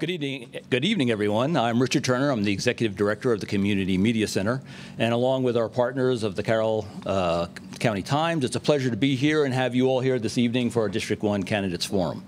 Good evening, everyone. I'm Richard Turner. I'm the Executive Director of the Community Media Center. And along with our partners of the Carroll County Times, it's a pleasure to be here and have you all here this evening for our District 1 Candidates Forum.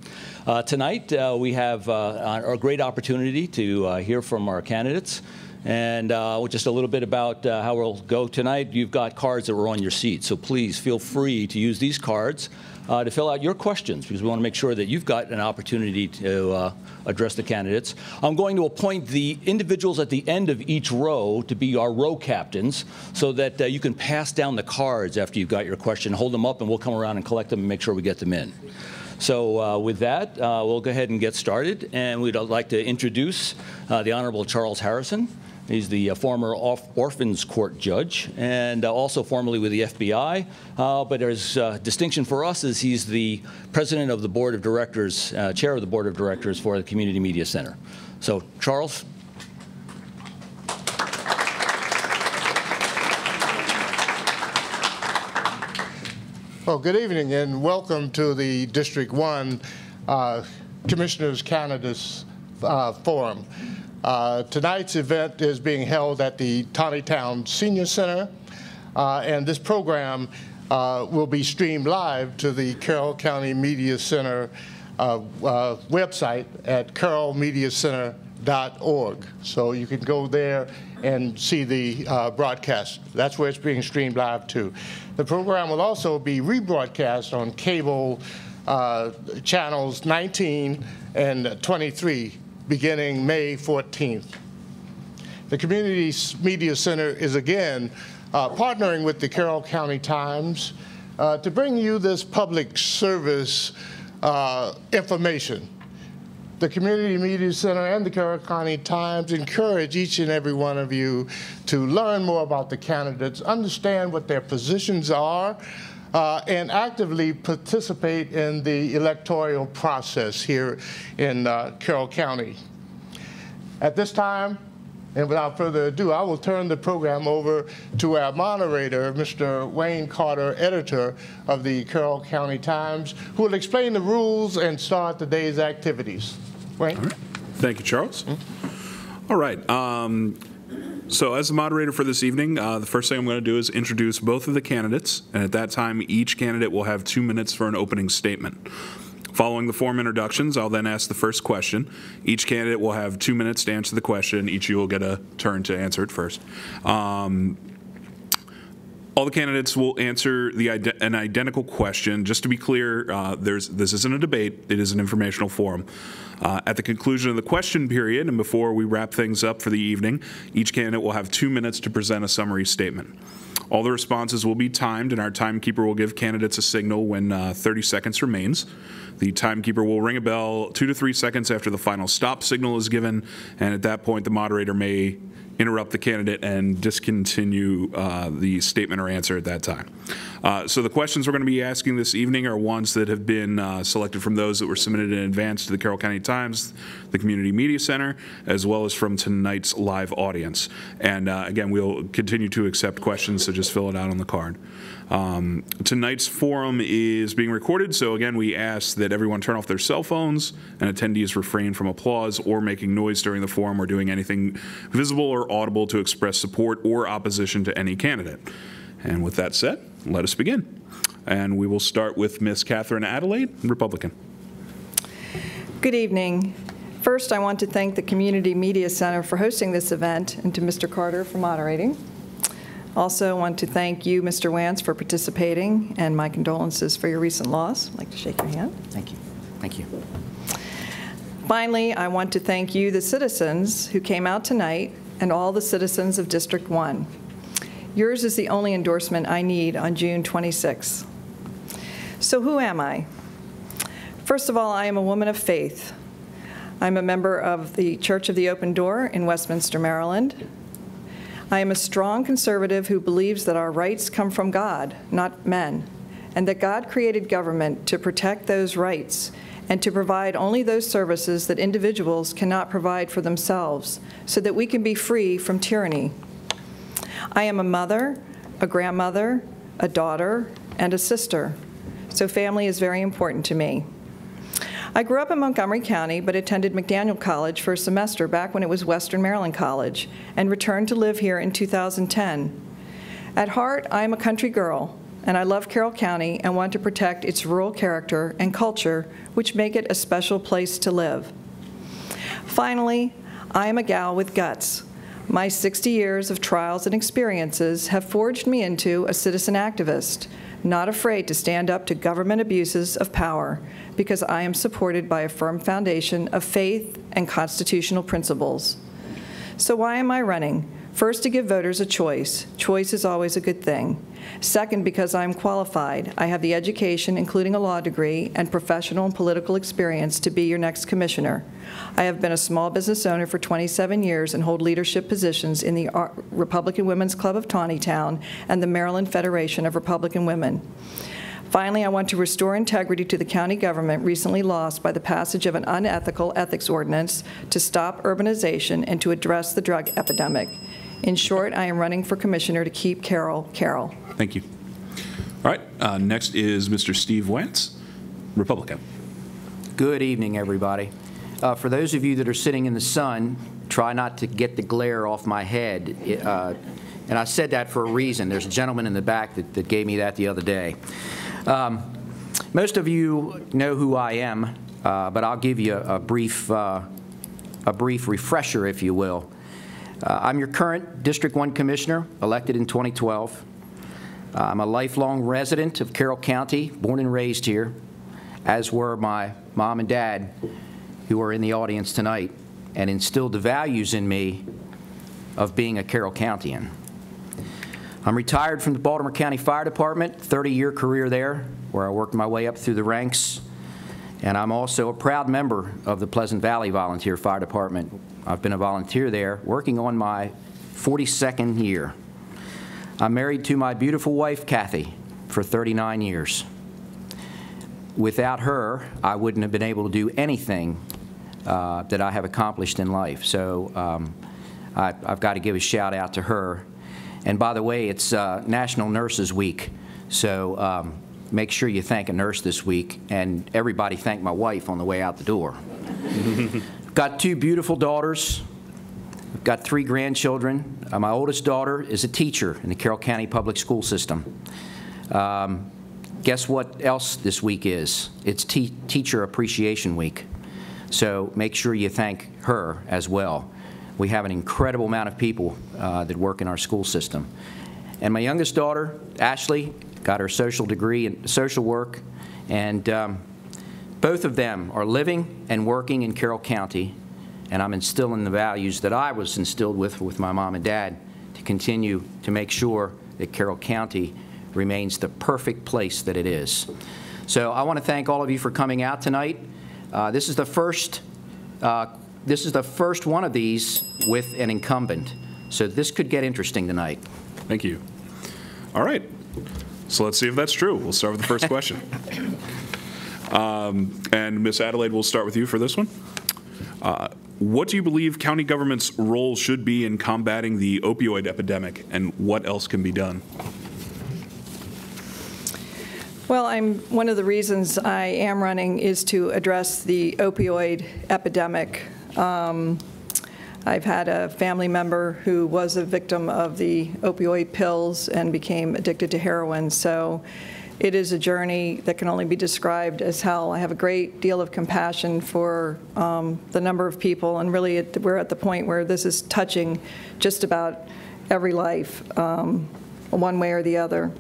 Tonight, we have a great opportunity to hear from our candidates. And just a little bit about how we'll go tonight. You've got cards that were on your seat, so please feel free to use these cards to fill out your questions, because we want to make sure that you've got an opportunity to address the candidates. I'm going to appoint the individuals at the end of each row to be our row captains, so that you can pass down the cards after you've got your question, hold them up, and we'll come around and collect them and make sure we get them in. So with that, we'll go ahead and get started, and we'd like to introduce the Honorable Charles Harrison. He's the former Orphans Court judge and also formerly with the FBI. But his distinction for us is he's the president of the board of directors, chair of the board of directors for the Community Media Center. So, Charles. Well, good evening and welcome to the District 1 Commissioners Candidates Forum. Tonight's event is being held at the Town Senior Center, and this program will be streamed live to the Carroll County Media Center website at carrollmediacenter.org. So you can go there and see the broadcast. That's where it's being streamed live to. The program will also be rebroadcast on cable channels 19 and 23. Beginning May 14th. The Community Media Center is again partnering with the Carroll County Times to bring you this public service information. The Community Media Center and the Carroll County Times encourage each and every one of you to learn more about the candidates, understand what their positions are, and actively participate in the electoral process here in Carroll County. At this time, and without further ado, I will turn the program over to our moderator, Mr. Wayne Carter, editor of the Carroll County Times, who will explain the rules and start the day's activities. Wayne? All right. Thank you, Charles. All right. So as the moderator for this evening, the first thing I'm going to do is introduce both of the candidates, and at that time, each candidate will have 2 minutes for an opening statement. Following the forum introductions, I'll then ask the first question. Each candidate will have 2 minutes to answer the question. Each of you will get a turn to answer it first. All the candidates will answer an identical question. Just to be clear, this isn't a debate. It is an informational forum. At the conclusion of the question period, and before we wrap things up for the evening, each candidate will have 2 minutes to present a summary statement. All the responses will be timed, and our timekeeper will give candidates a signal when 30 seconds remains. The timekeeper will ring a bell 2 to 3 seconds after the final stop signal is given, and at that point, the moderator may interrupt the candidate and discontinue the statement or answer at that time. So the questions we're going to be asking this evening are ones that have been selected from those that were submitted in advance to the Carroll County Times, the Community Media Center, as well as from tonight's live audience. And again, we'll continue to accept questions, so just fill it out on the card. Tonight's forum is being recorded, so again, we ask that everyone turn off their cell phones and attendees refrain from applause or making noise during the forum or doing anything visible or audible to express support or opposition to any candidate. And with that said, let us begin. And we will start with Ms. Katherine Adelaide, Republican. Good evening. First, I want to thank the Community Media Center for hosting this event and to Mr. Carter for moderating. Also want to thank you, Mr. Wantz, for participating, and my condolences for your recent loss. I'd like to shake your hand. Thank you. Thank you. Finally, I want to thank you, the citizens who came out tonight, and all the citizens of District 1. Yours is the only endorsement I need on June 26th. So who am I? First of all, I am a woman of faith. I'm a member of the Church of the Open Door in Westminster, Maryland. I am a strong conservative who believes that our rights come from God, not men, and that God created government to protect those rights and to provide only those services that individuals cannot provide for themselves, so that we can be free from tyranny. I am a mother, a grandmother, a daughter, and a sister, so family is very important to me. I grew up in Montgomery County, but attended McDaniel College for a semester back when it was Western Maryland College, and returned to live here in 2010. At heart, I am a country girl, and I love Carroll County and want to protect its rural character and culture, which make it a special place to live. Finally, I am a gal with guts. My 60 years of trials and experiences have forged me into a citizen activist, not afraid to stand up to government abuses of power, because I am supported by a firm foundation of faith and constitutional principles. So why am I running? First, to give voters a choice. Choice is always a good thing. Second, because I'm qualified. I have the education, including a law degree, and professional and political experience to be your next commissioner. I have been a small business owner for 27 years and hold leadership positions in the Republican Women's Club of Taneytown and the Maryland Federation of Republican Women. Finally, I want to restore integrity to the county government recently lost by the passage of an unethical ethics ordinance to stop urbanization and to address the drug epidemic. In short, I am running for commissioner to keep Carroll, Carroll. Thank you. All right, next is Mr. Steve Wantz, Republican. Good evening, everybody. For those of you that are sitting in the sun, try not to get the glare off my head. And I said that for a reason. There's a gentleman in the back that gave me that the other day. Most of you know who I am, but I'll give you a brief refresher, if you will. I'm your current District 1 Commissioner, elected in 2012. I'm a lifelong resident of Carroll County, born and raised here, as were my mom and dad, who are in the audience tonight, and instilled the values in me of being a Carroll Countian. I'm retired from the Baltimore County Fire Department, 30-year career there, where I worked my way up through the ranks. And I'm also a proud member of the Pleasant Valley Volunteer Fire Department. I've been a volunteer there, working on my 42nd year. I'm married to my beautiful wife, Kathy, for 39 years. Without her, I wouldn't have been able to do anything that I have accomplished in life. So I've got to give a shout out to her. And by the way, it's National Nurses Week, so make sure you thank a nurse this week, and everybody thank my wife on the way out the door. Got 2 beautiful daughters. I've got 3 grandchildren. My oldest daughter is a teacher in the Carroll County Public School System. Guess what else this week is? It's Teacher Appreciation Week. So make sure you thank her as well. We have an incredible amount of people that work in our school system. And my youngest daughter, Ashley, got her social degree in social work, and both of them are living and working in Carroll County, and I'm instilling the values that I was instilled with my mom and dad to continue to make sure that Carroll County remains the perfect place that it is. So I want to thank all of you for coming out tonight. This is the first one of these with an incumbent, so this could get interesting tonight. Thank you. All right. So let's see if that's true. We'll start with the first question. And Ms. Adelaide, we'll start with you for this one. What do you believe county government's role should be in combating the opioid epidemic, and what else can be done? Well, one of the reasons I am running is to address the opioid epidemic. I've had a family member who was a victim of the opioid pills and became addicted to heroin. So it is a journey that can only be described as hell. I have a great deal of compassion for the number of people, and really we're at the point where this is touching just about every life, one way or the other.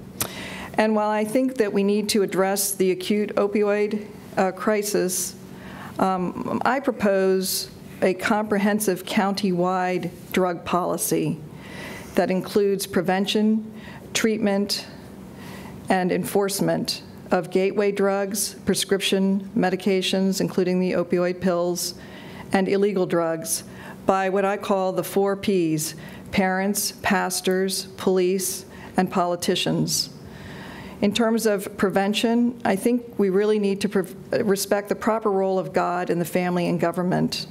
And while I think that we need to address the acute opioid crisis, I propose a comprehensive county-wide drug policy that includes prevention, treatment, and enforcement of gateway drugs, prescription medications, including the opioid pills, and illegal drugs by what I call the 4 Ps: parents, pastors, police, and politicians. In terms of prevention, I think we really need to respect the proper role of God in the family and government.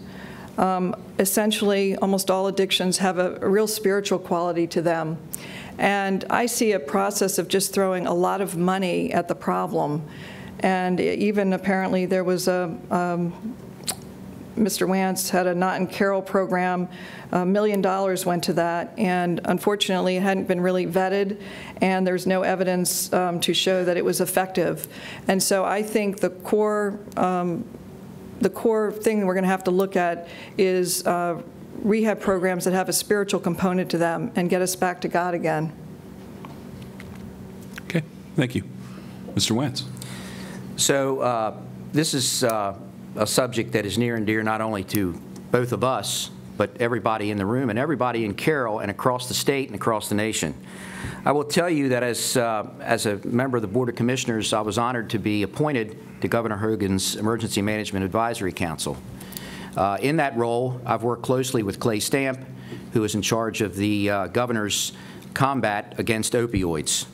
Essentially, almost all addictions have a real spiritual quality to them. And I see a process of just throwing a lot of money at the problem And even apparently there was a, Mr. Wantz had a Not in Carroll program. $1 million went to that, and unfortunately it hadn't been really vetted, and there's no evidence to show that it was effective. And so I think the core thing we're going to have to look at is rehab programs that have a spiritual component to them and get us back to God again. Okay, thank you. Mr. Wantz. So this is a subject that is near and dear not only to both of us, but everybody in the room and everybody in Carroll and across the state and across the nation. I will tell you that as a member of the Board of Commissioners, I was honored to be appointed to Governor Hogan's Emergency Management Advisory Council. In that role, I've worked closely with Clay Stamp, who is in charge of the governor's combat against opioids.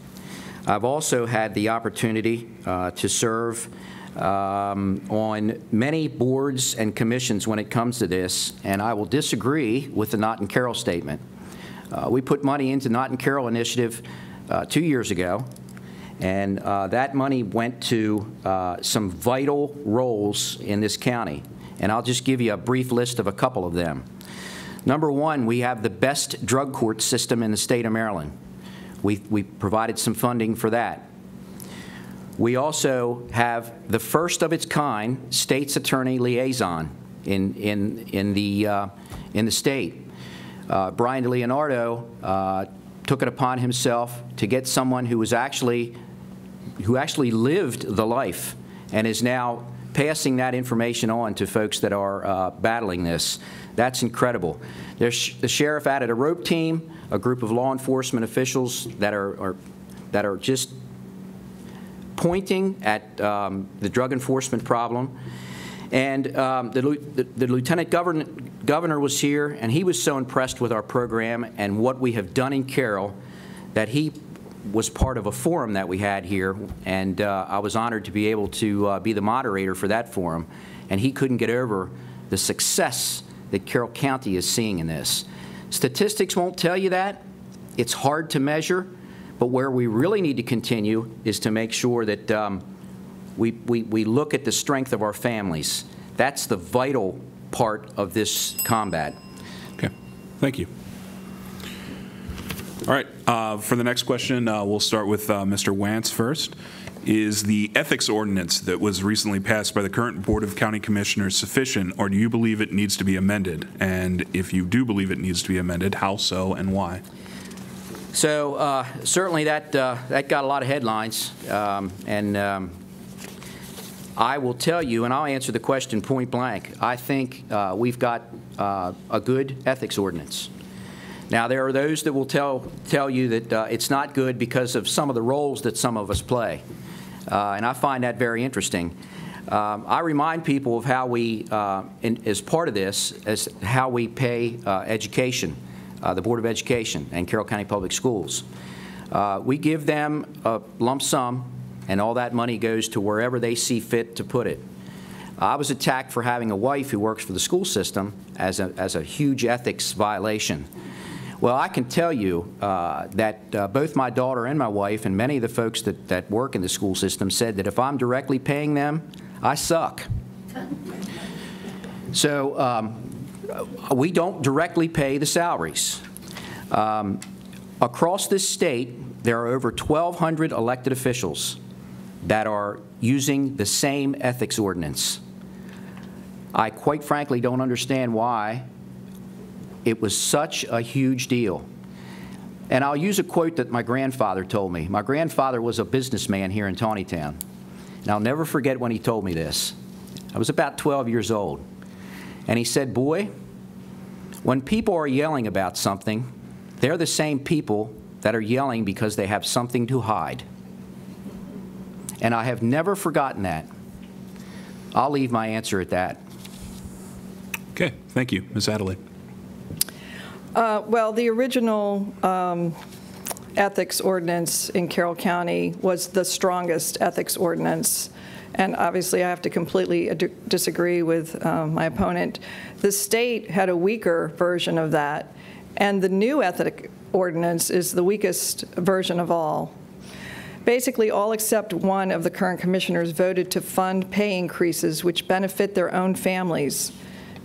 I've also had the opportunity to serve on many boards and commissions when it comes to this, and I will disagree with the Not in Carroll statement. We put money into Not in Carroll initiative 2 years ago, and that money went to some vital roles in this county, and I'll just give you a brief list of a couple of them. Number one, we have the best drug court system in the state of Maryland. We provided some funding for that. We also have the first of its kind state's attorney liaison in the state. Brian DeLeonardo took it upon himself to get someone who actually lived the life and is now passing that information on to folks that are battling this. That's incredible. The sheriff added a rope team, a group of law enforcement officials that are just pointing at the drug enforcement problem. And the lieutenant governor was here, and he was so impressed with our program and what we have done in Carroll that he was part of a forum that we had here, and I was honored to be able to be the moderator for that forum, and he couldn't get over the success that Carroll County is seeing in this. Statistics won't tell you that. It's hard to measure, but where we really need to continue is to make sure that we look at the strength of our families. That's the vital part of this combat. Okay, thank you. All right, for the next question, we'll start with Mr. Wantz first. Is the ethics ordinance that was recently passed by the current Board of County Commissioners sufficient, or do you believe it needs to be amended? And if you do believe it needs to be amended, how so and why? So certainly that got a lot of headlines, and I will tell you, and I'll answer the question point blank, I think we've got a good ethics ordinance. Now, there are those that will tell you that it's not good because of some of the roles that some of us play, and I find that very interesting. I remind people of how we, as part of this, as how we pay education, the Board of Education and Carroll County Public Schools. We give them a lump sum, and all that money goes to wherever they see fit to put it. I was attacked for having a wife who works for the school system as a huge ethics violation. Well, I can tell you that both my daughter and my wife and many of the folks that work in the school system said that if I'm directly paying them, I suck. So we don't directly pay the salaries. Across this state, there are over 1,200 elected officials that are using the same ethics ordinance. I quite frankly don't understand why it was such a huge deal. And I'll use a quote that my grandfather told me. My grandfather was a businessman here in Tawnytown. And I'll never forget when he told me this. I was about 12 years old. And he said, "Boy, when people are yelling about something, they're the same people that are yelling because they have something to hide." And I have never forgotten that. I'll leave my answer at that. Okay, thank you. Ms. Adelaide. Well, the original ethics ordinance in Carroll County was the strongest ethics ordinance. And obviously, I have to completely disagree with my opponent. The state had a weaker version of that. And the new ethic ordinance is the weakest version of all. Basically, all except one of the current commissioners voted to fund pay increases which benefit their own families.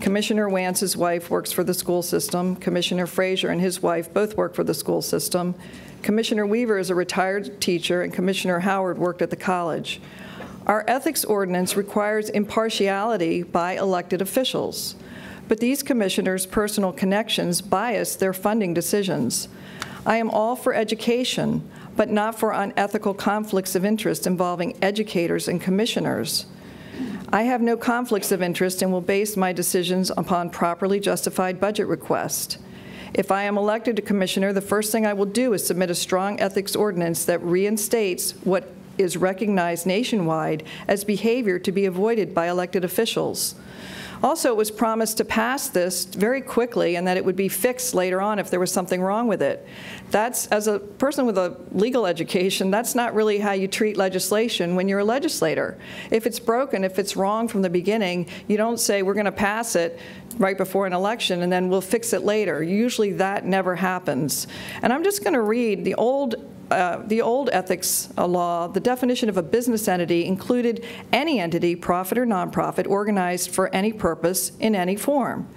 Commissioner Wantz's wife works for the school system. Commissioner Frazier and his wife both work for the school system. Commissioner Weaver is a retired teacher, and Commissioner Howard worked at the college. Our ethics ordinance requires impartiality by elected officials, but these commissioners' personal connections bias their funding decisions. I am all for education, but not for unethical conflicts of interest involving educators and commissioners. I have no conflicts of interest and will base my decisions upon properly justified budget requests. If I am elected to commissioner, the first thing I will do is submit a strong ethics ordinance that reinstates what is recognized nationwide as behavior to be avoided by elected officials. Also, it was promised to pass this very quickly and that it would be fixed later on if there was something wrong with it. That's, as a person with a legal education, that's not really how you treat legislation when you're a legislator. If it's broken, if it's wrong from the beginning, you don't say we're going to pass it right before an election and then we'll fix it later. Usually that never happens. And I'm just going to read the old ethics law. The definition of a business entity included any entity, profit or nonprofit, organized for any purpose in any form.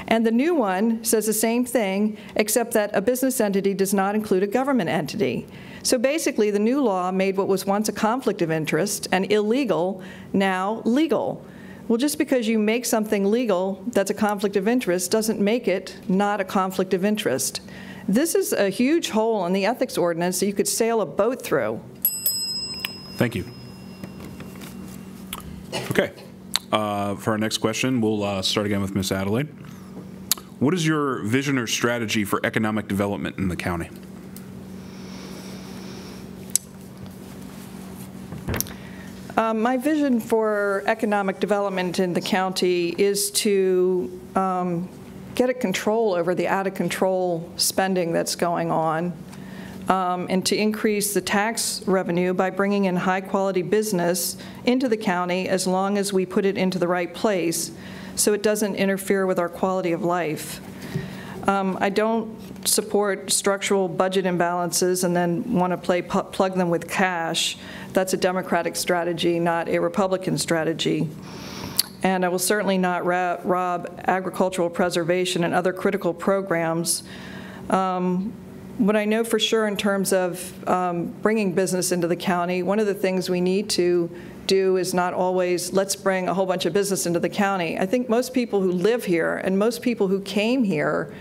And the new one says the same thing, except that a business entity does not include a government entity. So basically, the new law made what was once a conflict of interest and illegal now legal. Well, just because you make something legal that's a conflict of interest doesn't make it not a conflict of interest. This is a huge hole in the ethics ordinance that you could sail a boat through. Thank you. Okay. For our next question, we'll start again with Ms. Adelaide. What is your vision or strategy for economic development in the county? My vision for economic development in the county is to get a control over the out-of-control spending that's going on, and to increase the tax revenue by bringing in high-quality business into the county as long as we put it into the right place so it doesn't interfere with our quality of life. I don't support structural budget imbalances and then want to plug them with cash. That's a Democratic strategy, not a Republican strategy. And I will certainly not rob agricultural preservation and other critical programs. What I know for sure in terms of bringing business into the county, one of the things we need to do is not always, let's bring a whole bunch of business into the county. I think most people who live here and most people who came here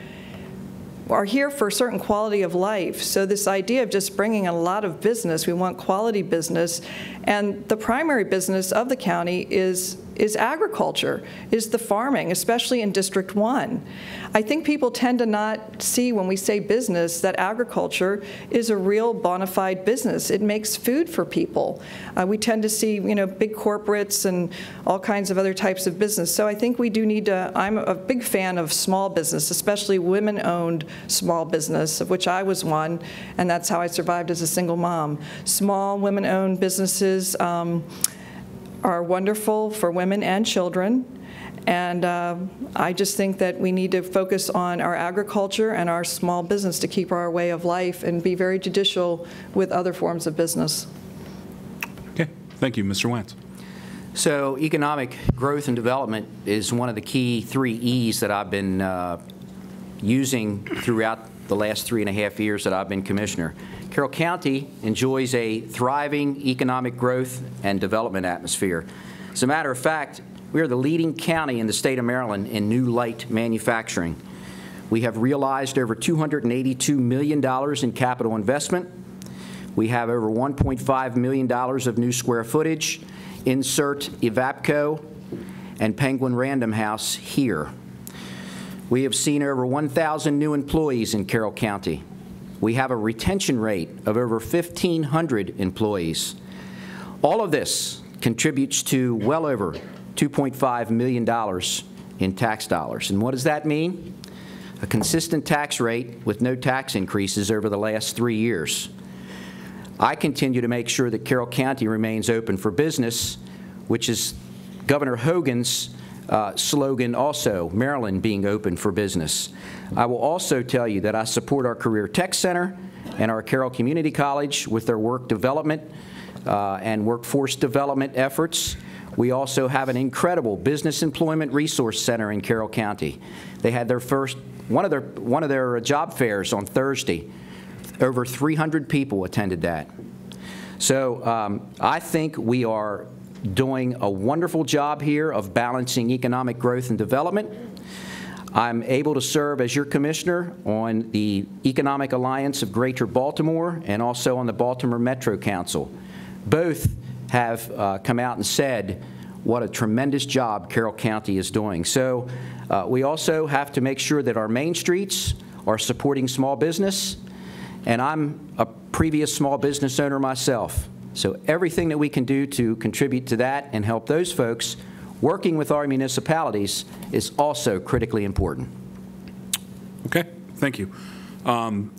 are here for a certain quality of life. So this idea of just bringing a lot of business, we want quality business, and the primary business of the county is agriculture, is the farming, especially in District 1. I think people tend to not see when we say business that agriculture is a real bona fide business. It makes food for people. We tend to see, big corporates and all kinds of other types of business. So I think we do need to, I'm a big fan of small business, especially women-owned small business, of which I was one, and that's how I survived as a single mom. Small women-owned businesses are wonderful for women and children, and I just think that we need to focus on our agriculture and our small business to keep our way of life and be very judicial with other forms of business. Okay, thank you. Mr. Wantz. So economic growth and development is one of the key 3 E's that I've been using throughout the last 3.5 years that I've been commissioner. Carroll County enjoys a thriving economic growth and development atmosphere. As a matter of fact, we are the leading county in the state of Maryland in new light manufacturing. We have realized over $282 million in capital investment. We have over $1.5 million of new square footage. Insert Evapco and Penguin Random House here. We have seen over 1,000 new employees in Carroll County. We have a retention rate of over 1,500 employees. All of this contributes to well over $2.5 million in tax dollars. And what does that mean? A consistent tax rate with no tax increases over the last 3 years. I continue to make sure that Carroll County remains open for business, which is Governor Hogan's slogan also, Maryland being open for business. I will also tell you that I support our Career Tech Center. and our Carroll Community College with their work development and workforce development efforts. We also have an incredible Business Employment Resource Center in Carroll County. They had their first, one of their job fairs on Thursday. Over 300 people attended that. So I think we are doing a wonderful job here of balancing economic growth and development. I'm able to serve as your commissioner on the Economic Alliance of Greater Baltimore and also on the Baltimore Metro Council. Both have come out and said what a tremendous job Carroll County is doing. So we also have to make sure that our main streets are supporting small business, and I'm a previous small business owner myself. So everything that we can do to contribute to that and help those folks working with our municipalities is also critically important. Okay, thank you.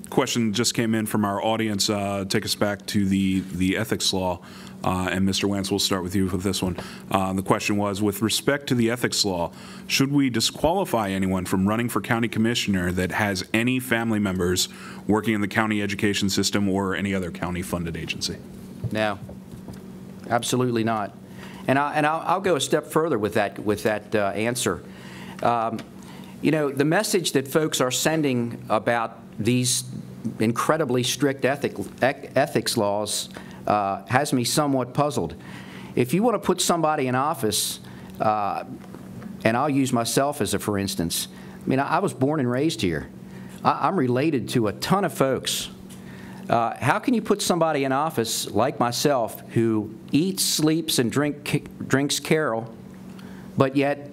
Question just came in from our audience. Take us back to the ethics law. And Mr. Wantz, we'll start with you with this one. The question was, with respect to the ethics law, should we disqualify anyone from running for county commissioner that has any family members working in the county education system or any other county-funded agency? No, absolutely not. And I'll go a step further with that answer. You know, the message that folks are sending about these incredibly strict ethics laws has me somewhat puzzled. If you want to put somebody in office, and I'll use myself as a for instance, I mean, I was born and raised here. I'm related to a ton of folks. How can you put somebody in office like myself who eats, sleeps, and drinks Carroll, but yet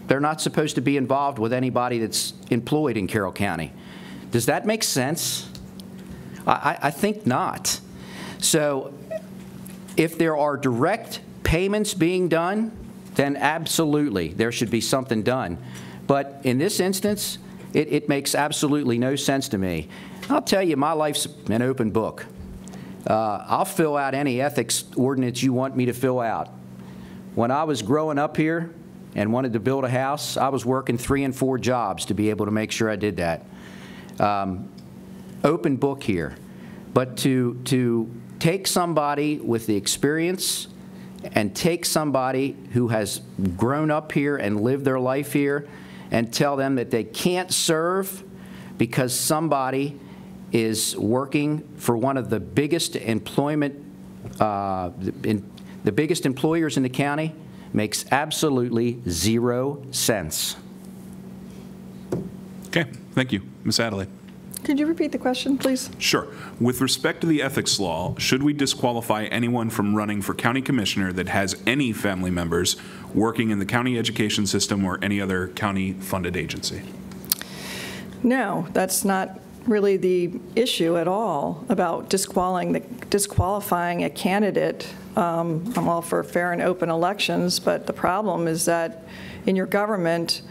they're not supposed to be involved with anybody that's employed in Carroll County? Does that make sense? I think not. So if there are direct payments being done, then absolutely there should be something done. But in this instance, it makes absolutely no sense to me. I'll tell you, my life's an open book. I'll fill out any ethics ordinance you want me to fill out. When I was growing up here and wanted to build a house, I was working 3 and 4 jobs to be able to make sure I did that. Open book here. But to take somebody with the experience and take somebody who has grown up here and lived their life here and tell them that they can't serve because somebody is working for one of the biggest employers in the county makes absolutely 0 sense. Okay, thank you. Ms. Adelaide. Could you repeat the question, please? Sure. With respect to the ethics law, should we disqualify anyone from running for county commissioner that has any family members working in the county education system or any other county-funded agency? No, that's not really the issue at all about disqualifying a candidate. I'm all for fair and open elections, but the problem is that in your government,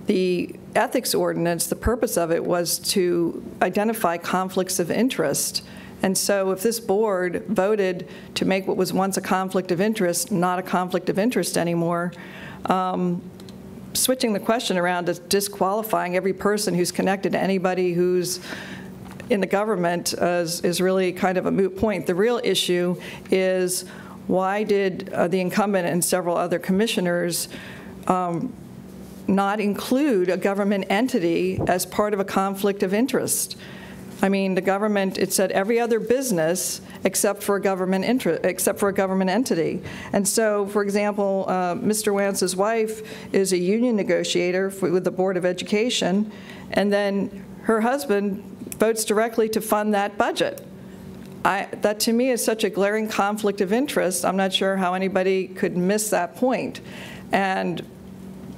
the ethics ordinance, the purpose of it was to identify conflicts of interest. And so if this board voted to make what was once a conflict of interest not a conflict of interest anymore, switching the question around to disqualifying every person who's connected to anybody who's in the government is really kind of a moot point. The real issue is, why did the incumbent and several other commissioners not include a government entity as part of a conflict of interest? I mean, the government, it said every other business except for a government entity. And so, for example, Mr. Wantz's wife is a union negotiator with the Board of Education, and then her husband votes directly to fund that budget. That to me is such a glaring conflict of interest. I'm not sure how anybody could miss that point. And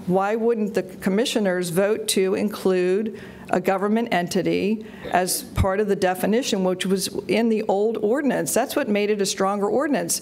why wouldn't the commissioners vote to include a government entity as part of the definition, which was in the old ordinance? That's what made it a stronger ordinance.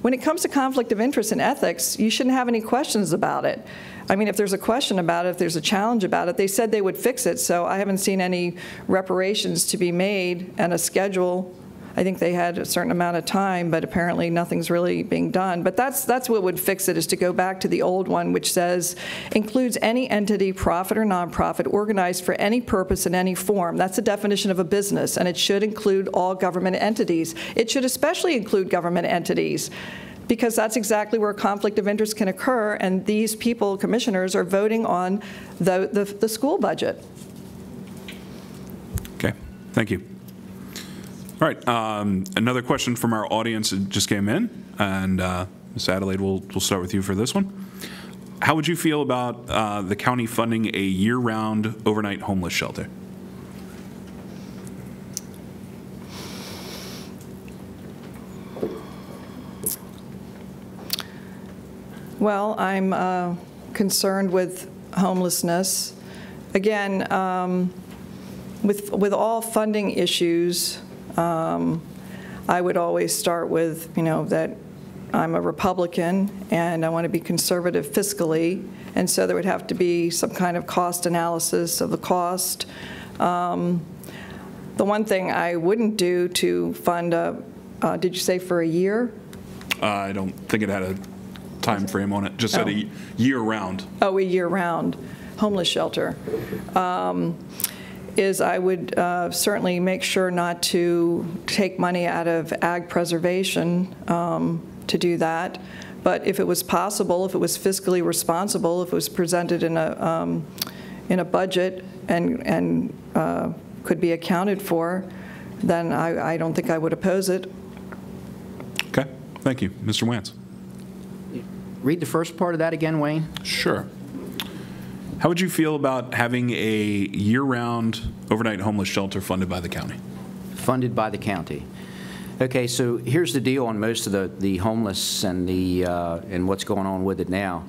When it comes to conflict of interest and ethics, you shouldn't have any questions about it. I mean, if there's a question about it, if there's a challenge about it, they said they would fix it, so I haven't seen any reparations to be made and a schedule I think they had a certain amount of time, but apparently nothing's really being done. But that's what would fix it, is to go back to the old one, which says, includes any entity, profit or nonprofit, organized for any purpose in any form. That's the definition of a business, and it should include all government entities. It should especially include government entities, because that's exactly where conflict of interest can occur, and these people, commissioners, are voting on the school budget. Okay, thank you. All right, another question from our audience just came in, and Ms. Adelaide, we'll start with you for this one. How would you feel about the county funding a year-round overnight homeless shelter? Well, I'm concerned with homelessness. Again, with all funding issues, I would always start with, that I'm a Republican and I want to be conservative fiscally, and so there would have to be some kind of cost analysis of the cost. The one thing I wouldn't do to fund did you say for a year? I don't think it had a time frame on it, just said a year-round. Oh, a year-round homeless shelter. Is I would certainly make sure not to take money out of ag preservation to do that. But if it was possible, if it was fiscally responsible, if it was presented in a budget and could be accounted for, then I don't think I would oppose it. Okay, thank you. Mr. Wantz. Read the first part of that again, Wayne. Sure. How would you feel about having a year-round overnight homeless shelter funded by the county? Funded by the county. Okay, so here's the deal on most of the homeless and and what's going on with it now.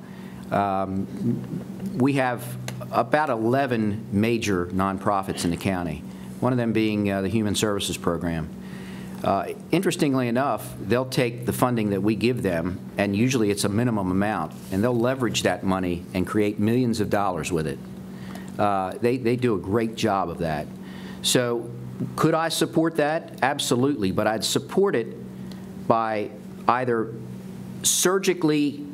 We have about 11 major nonprofits in the county, one of them being the Human Services Program. Interestingly enough, they'll take the funding that we give them, and usually it's a minimum amount, and they'll leverage that money and create millions of dollars with it. They do a great job of that. So could I support that? Absolutely, but I'd support it by either surgically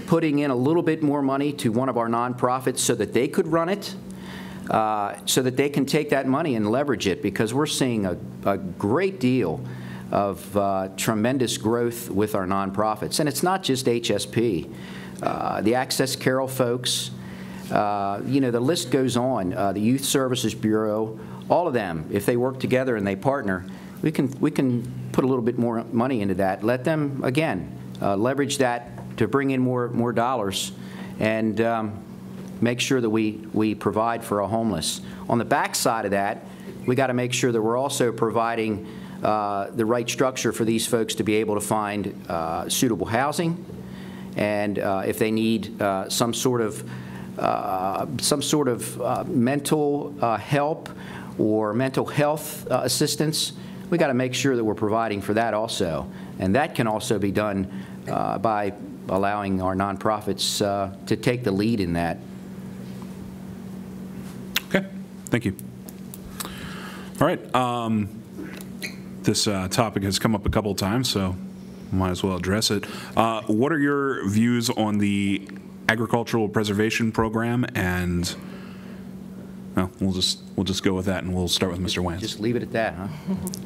putting in a little bit more money to one of our nonprofits so that they could run it, so that they can take that money and leverage it, because we're seeing a great deal of tremendous growth with our nonprofits. And it's not just HSP. The Access Carroll folks, the list goes on. The Youth Services Bureau, all of them, if they work together and they partner, we can put a little bit more money into that. Let them, again, leverage that to bring in more dollars and make sure that we provide for our homeless. On the back side of that, we got to make sure that we're also providing the right structure for these folks to be able to find suitable housing, and if they need some sort of mental help or mental health assistance, we got to make sure that we're providing for that also, and that can also be done by allowing our nonprofits to take the lead in that. Okay, thank you. All right, this topic has come up a couple of times, so might as well address it. What are your views on the agricultural preservation program? And well, we'll just go with that, and we'll start with Mr. Wantz. Just leave it at that, huh?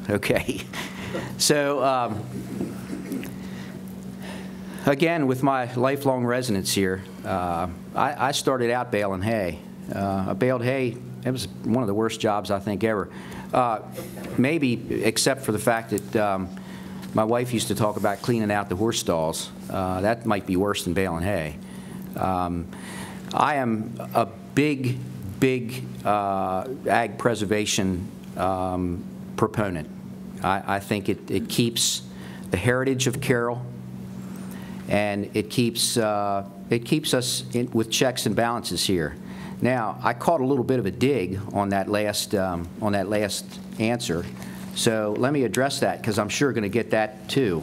Okay. So again, with my lifelong residence here, I started out baling hay. I baled hay. It was one of the worst jobs I think ever. Maybe except for the fact that my wife used to talk about cleaning out the horse stalls. That might be worse than baling hay. I am a big ag preservation proponent. I think it keeps the heritage of Carroll, and it keeps us with checks and balances here. Now, I caught a little bit of a dig on that last answer, so let me address that, because I'm sure going to get that too.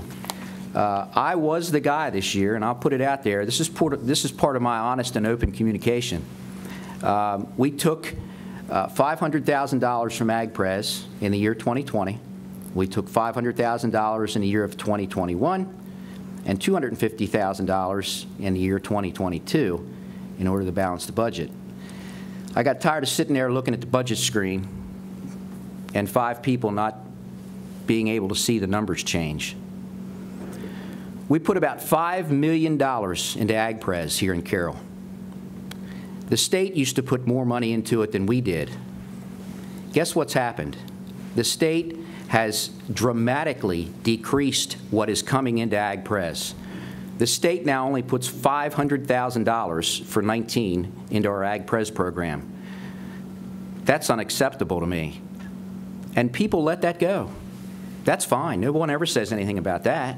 I was the guy this year, and I'll put it out there. This is part of my honest and open communication. We took $500,000 from AgPres in the year 2020, We took $500,000 in the year of 2021 and $250,000 in the year 2022 in order to balance the budget. I got tired of sitting there looking at the budget screen and 5 people not being able to see the numbers change. We put about $5 million into AgPres here in Carroll. The state used to put more money into it than we did. Guess what's happened? The state has dramatically decreased what is coming into AgPres. The state now only puts $500,000 for 19 into our AgPres program. That's unacceptable to me. And people let that go. That's fine. No one ever says anything about that.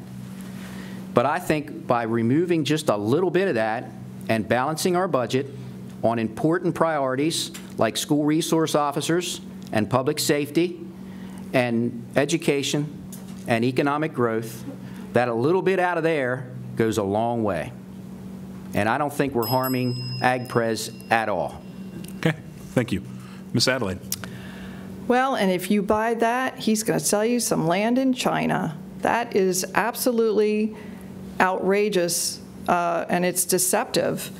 But I think by removing just a little bit of that and balancing our budget on important priorities like school resource officers and public safety and education and economic growth, that a little bit out of there goes a long way. And I don't think we're harming AgPres at all. Okay, thank you. Ms. Adelaide. Well, and if you buy that, he's going to sell you some land in China. That is absolutely outrageous, and it's deceptive.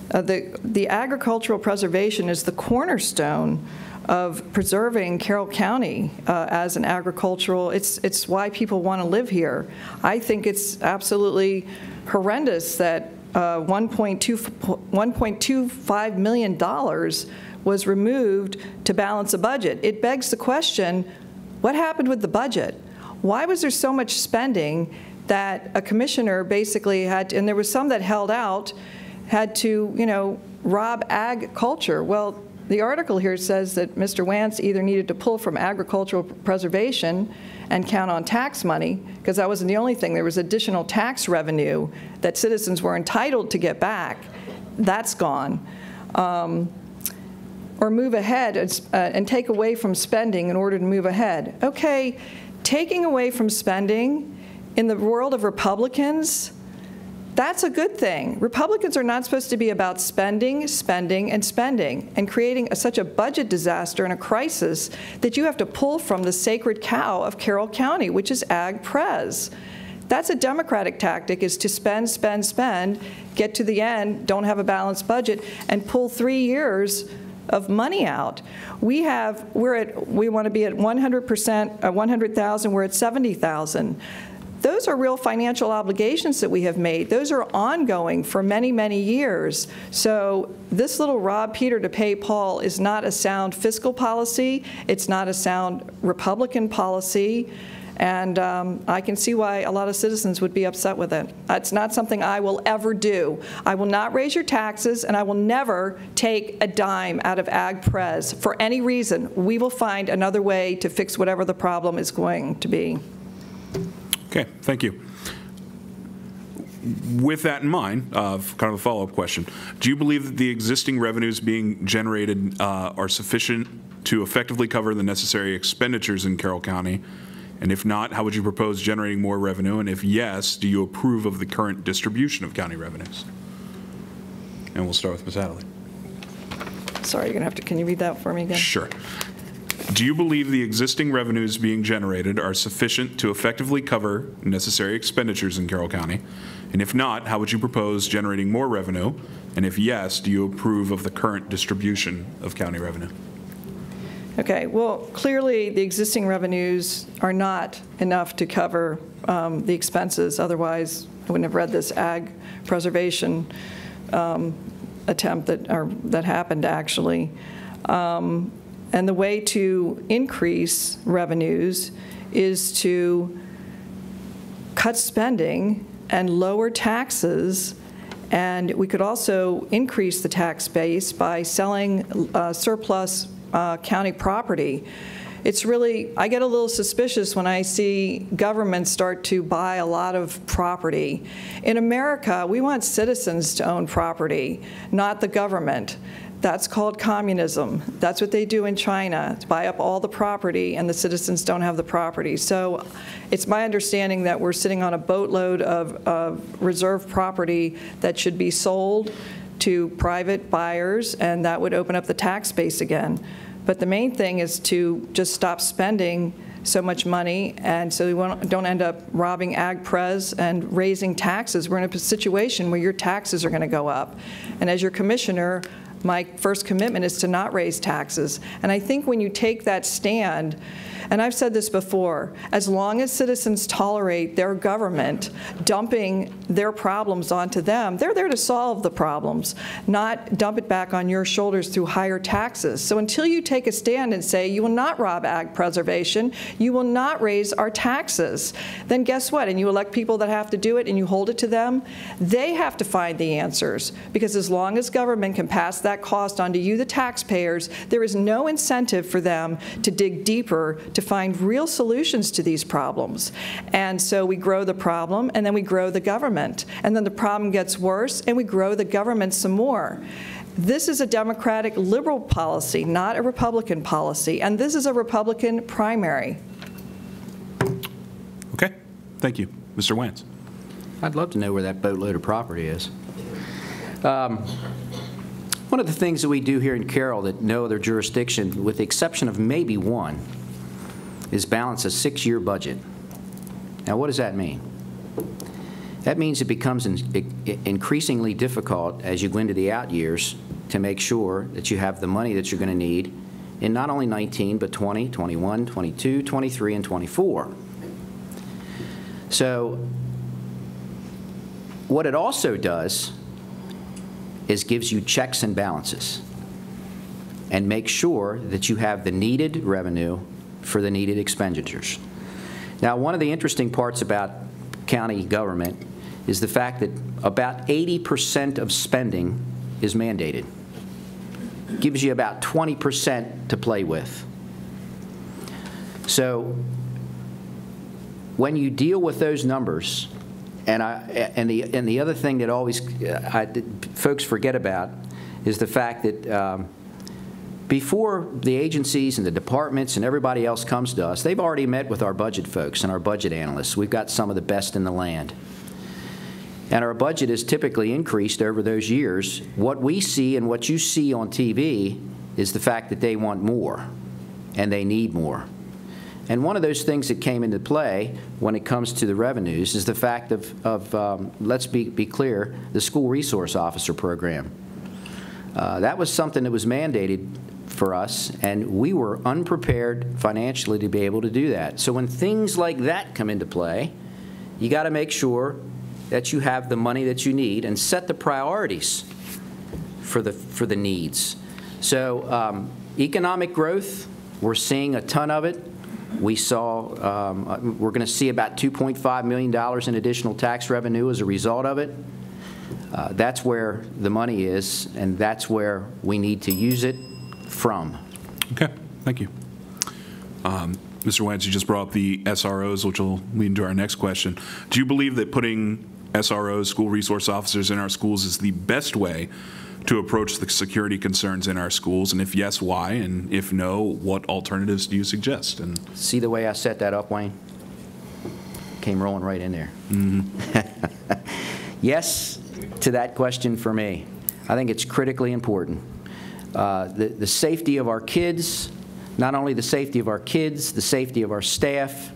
The agricultural preservation is the cornerstone of preserving Carroll County as an agricultural. It's why people want to live here. I think it's absolutely horrendous that $1.25 million was removed to balance a budget. It begs the question, what happened with the budget? Why was there so much spending that a commissioner basically had to, and there was some that held out, had to, rob ag culture? Well, the article here says that Mr. Wantz either needed to pull from agricultural preservation and count on tax money, because that wasn't the only thing. There was additional tax revenue that citizens were entitled to get back. That's gone. Or move ahead and take away from spending in order to move ahead. Okay, taking away from spending in the world of Republicans, that's a good thing. Republicans are not supposed to be about spending, spending, and spending, and creating such a budget disaster and a crisis that you have to pull from the sacred cow of Carroll County, which is AgPres. That's a Democratic tactic, is to spend, spend, spend, get to the end, don't have a balanced budget, and pull 3 years of money out. We want to be at 100%, 100,000, we're at 70,000. Those are real financial obligations that we have made. Those are ongoing for many, many years. So this little rob Peter to pay Paul is not a sound fiscal policy. It's not a sound Republican policy. And I can see why a lot of citizens would be upset with it. It's not something I will ever do. I will not raise your taxes, and I will never take a dime out of AgPres for any reason. We will find another way to fix whatever the problem is going to be. Okay, thank you. With that in mind, kind of a follow-up question, do you believe that the existing revenues being generated are sufficient to effectively cover the necessary expenditures in Carroll County? And if not, how would you propose generating more revenue? And if yes, do you approve of the current distribution of county revenues? And we'll start with Ms. Adelaide. Sorry, you're going to have to, can you read that for me again? Sure. Do you believe the existing revenues being generated are sufficient to effectively cover necessary expenditures in Carroll County? And if not, how would you propose generating more revenue? And if yes, do you approve of the current distribution of county revenue? Okay, well, clearly the existing revenues are not enough to cover the expenses. Otherwise, I wouldn't have read this ag preservation attempt that happened, actually. And the way to increase revenues is to cut spending and lower taxes. And we could also increase the tax base by selling surplus county property. It's really, I get a little suspicious when I see governments start to buy a lot of property. In America, we want citizens to own property, not the government. That's called communism. That's what they do in China, to buy up all the property and the citizens don't have the property. So it's my understanding that we're sitting on a boatload of reserve property that should be sold to private buyers, and that would open up the tax base again. But the main thing is to just stop spending so much money, and so we don't end up robbing ag pres and raising taxes. We're in a situation where your taxes are going to go up. And as your commissioner, my first commitment is to not raise taxes. And I think when you take that stand, and I've said this before, as long as citizens tolerate their government dumping their problems onto them, they're there to solve the problems, not dump it back on your shoulders through higher taxes. So until you take a stand and say you will not rob ag preservation, you will not raise our taxes, then guess what? And you elect people that have to do it and you hold it to them, they have to find the answers. Because as long as government can pass that cost onto you, the taxpayers, there is no incentive for them to dig deeper to find real solutions to these problems. And so we grow the problem, and then we grow the government. And then the problem gets worse, and we grow the government some more. This is a Democratic liberal policy, not a Republican policy. And this is a Republican primary. Okay. Thank you. Mr. Wantz. I'd love to know where that boatload of property is. One of the things that we do here in Carroll that no other jurisdiction, with the exception of maybe one, is balance a 6-year budget. Now, what does that mean? That means it becomes increasingly difficult as you go into the out years to make sure that you have the money that you're going to need in not only 19, but 20, 21, 22, 23, and 24. So what it also does is gives you checks and balances and make sure that you have the needed revenue for the needed expenditures. Now, one of the interesting parts about county government is the fact that about 80% of spending is mandated. Gives you about 20% to play with. So when you deal with those numbers, and the other thing that always folks forget about is the fact that before the agencies and the departments and everybody else comes to us, they've already met with our budget folks and our budget analysts. We've got some of the best in the land. And our budget is typically increased over those years. What we see and what you see on TV is the fact that they want more and they need more. And one of those things that came into play when it comes to the revenues is the fact of let's be clear, the school resource officer program. That was something that was mandated for us, and we were unprepared financially to be able to do that. So when things like that come into play, you got to make sure that you have the money that you need and set the priorities for the needs. So economic growth, we're seeing a ton of it. We saw, we're going to see about $2.5 million in additional tax revenue as a result of it. That's where the money is, and that's where we need to use it from. Okay, thank you. Mr. Wantz, you just brought up the SROs, which will lead into our next question. Do you believe that putting SROs, school resource officers, in our schools is the best way to approach the security concerns in our schools? And if yes, why? And if no, what alternatives do you suggest? And see the way I set that up, Wayne? Came rolling right in there. Mm-hmm. Yes to that question for me. I think it's critically important. The safety of our kids, not only the safety of our kids, the safety of our staff,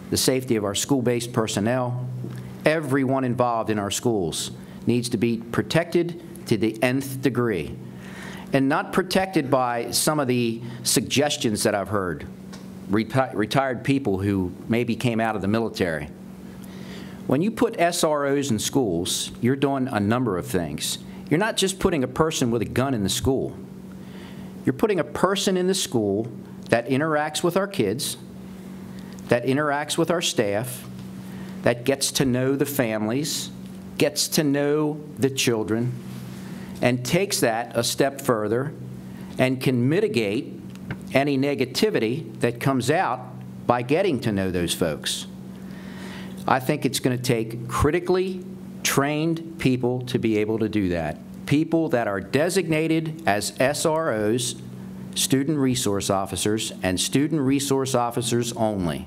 the safety of our school-based personnel, everyone involved in our schools needs to be protected to the nth degree, and not protected by some of the suggestions that I've heard, retired people who maybe came out of the military. When you put SROs in schools, you're doing a number of things. You're not just putting a person with a gun in the school. You're putting a person in the school that interacts with our kids, that interacts with our staff, that gets to know the families, gets to know the children, and takes that a step further and can mitigate any negativity that comes out by getting to know those folks. I think it's going to take critically trained people to be able to do that. People that are designated as SROs, student resource officers, and student resource officers only.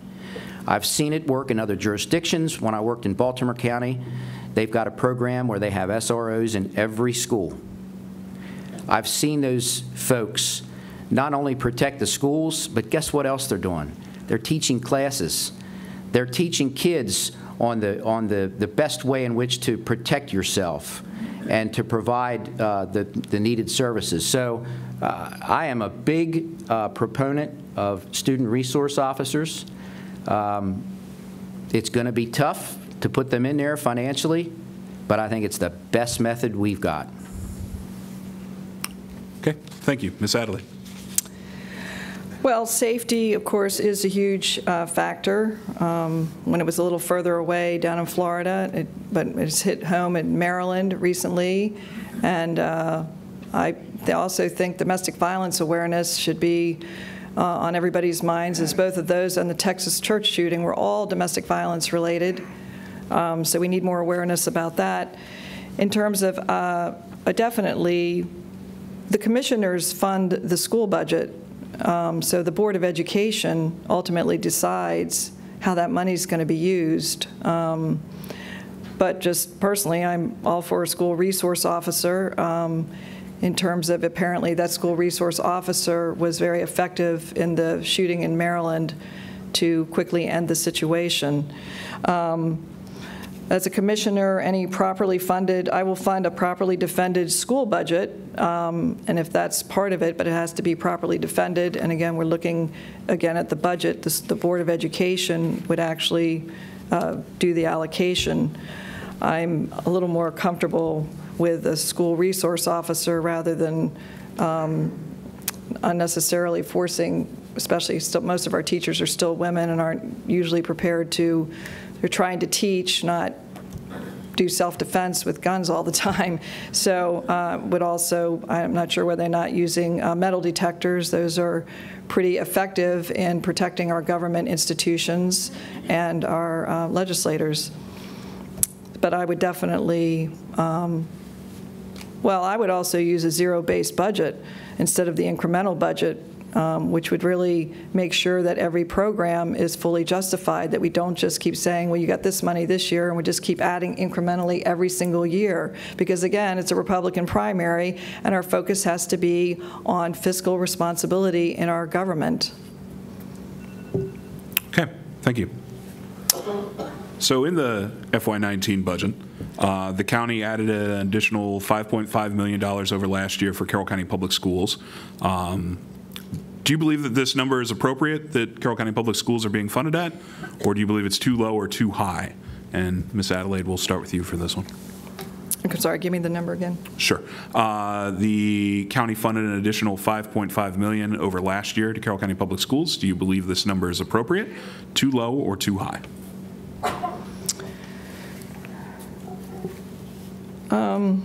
I've seen it work in other jurisdictions. When I worked in Baltimore County, they've got a program where they have SROs in every school. I've seen those folks not only protect the schools, but guess what else they're doing? They're teaching classes. They're teaching kids on the best way in which to protect yourself and to provide the needed services. So I am a big proponent of student resource officers. It's going to be tough to put them in there financially, but I think it's the best method we've got. Okay, thank you. Ms. Adelaide. Well, safety, of course, is a huge factor. When it was a little further away down in Florida, but it's hit home in Maryland recently. And I also think domestic violence awareness should be on everybody's minds, as both of those and the Texas church shooting were all domestic violence related. So we need more awareness about that. In terms of definitely, the commissioners fund the school budget. So the Board of Education ultimately decides how that money is going to be used. But just personally, I'm all for a school resource officer in terms of apparently that school resource officer was very effective in the shooting in Maryland to quickly end the situation. As a commissioner, any properly funded, I will fund a properly defended school budget, and if that's part of it, but it has to be properly defended. And again, we're looking again at the budget. The Board of Education would actually do the allocation. I'm a little more comfortable with a school resource officer rather than unnecessarily forcing, especially most of our teachers are still women and aren't usually prepared to. They're trying to teach, not do self-defense with guns all the time. So would also, I'm not sure whether they're not using metal detectors. Those are pretty effective in protecting our government institutions and our legislators. But I would definitely, well, I would also use a zero-based budget instead of the incremental budget, which would really make sure that every program is fully justified, that we don't just keep saying, well, you got this money this year, and we just keep adding incrementally every single year. Because again, it's a Republican primary, and our focus has to be on fiscal responsibility in our government. Okay, thank you. So in the FY19 budget, the county added an additional $5.5 million over last year for Carroll County Public Schools. Do you believe that this number is appropriate, that Carroll County Public Schools are being funded at, or do you believe it's too low or too high? And Ms. Adelaide, we'll start with you for this one. I'm sorry, give me the number again. Sure. The county funded an additional $5.5 million over last year to Carroll County Public Schools. Do you believe this number is appropriate, too low, or too high? Well,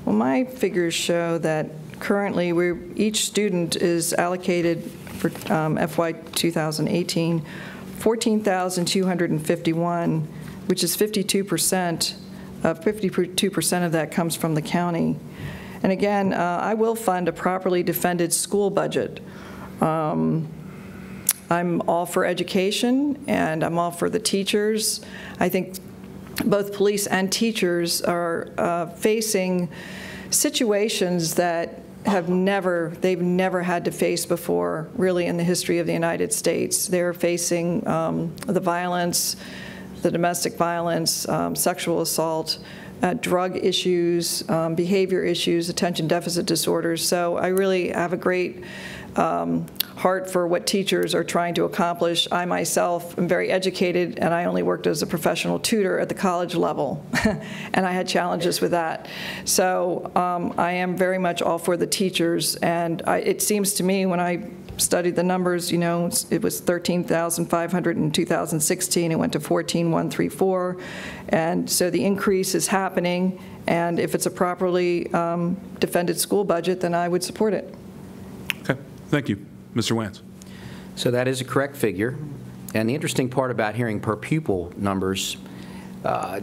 my figures show that currently each student is allocated for FY 2018 $14,251, which is 52%. 52% of that comes from the county. And again, I will fund a properly defended school budget. I'm all for education, and I'm all for the teachers. I think both police and teachers are facing situations that they've never had to face before, really, in the history of the United States. They're facing the violence, the domestic violence, sexual assault, drug issues, behavior issues, attention deficit disorders. So I really have a great heart for what teachers are trying to accomplish. I myself am very educated, and I only worked as a professional tutor at the college level, and I had challenges with that. So I am very much all for the teachers, and it seems to me when I studied the numbers, you know, it was 13,500 in 2016, it went to 14,134, and so the increase is happening, and if it's a properly defended school budget, then I would support it. Okay, thank you. Mr. Wantz. So that is a correct figure. And the interesting part about hearing per pupil numbers,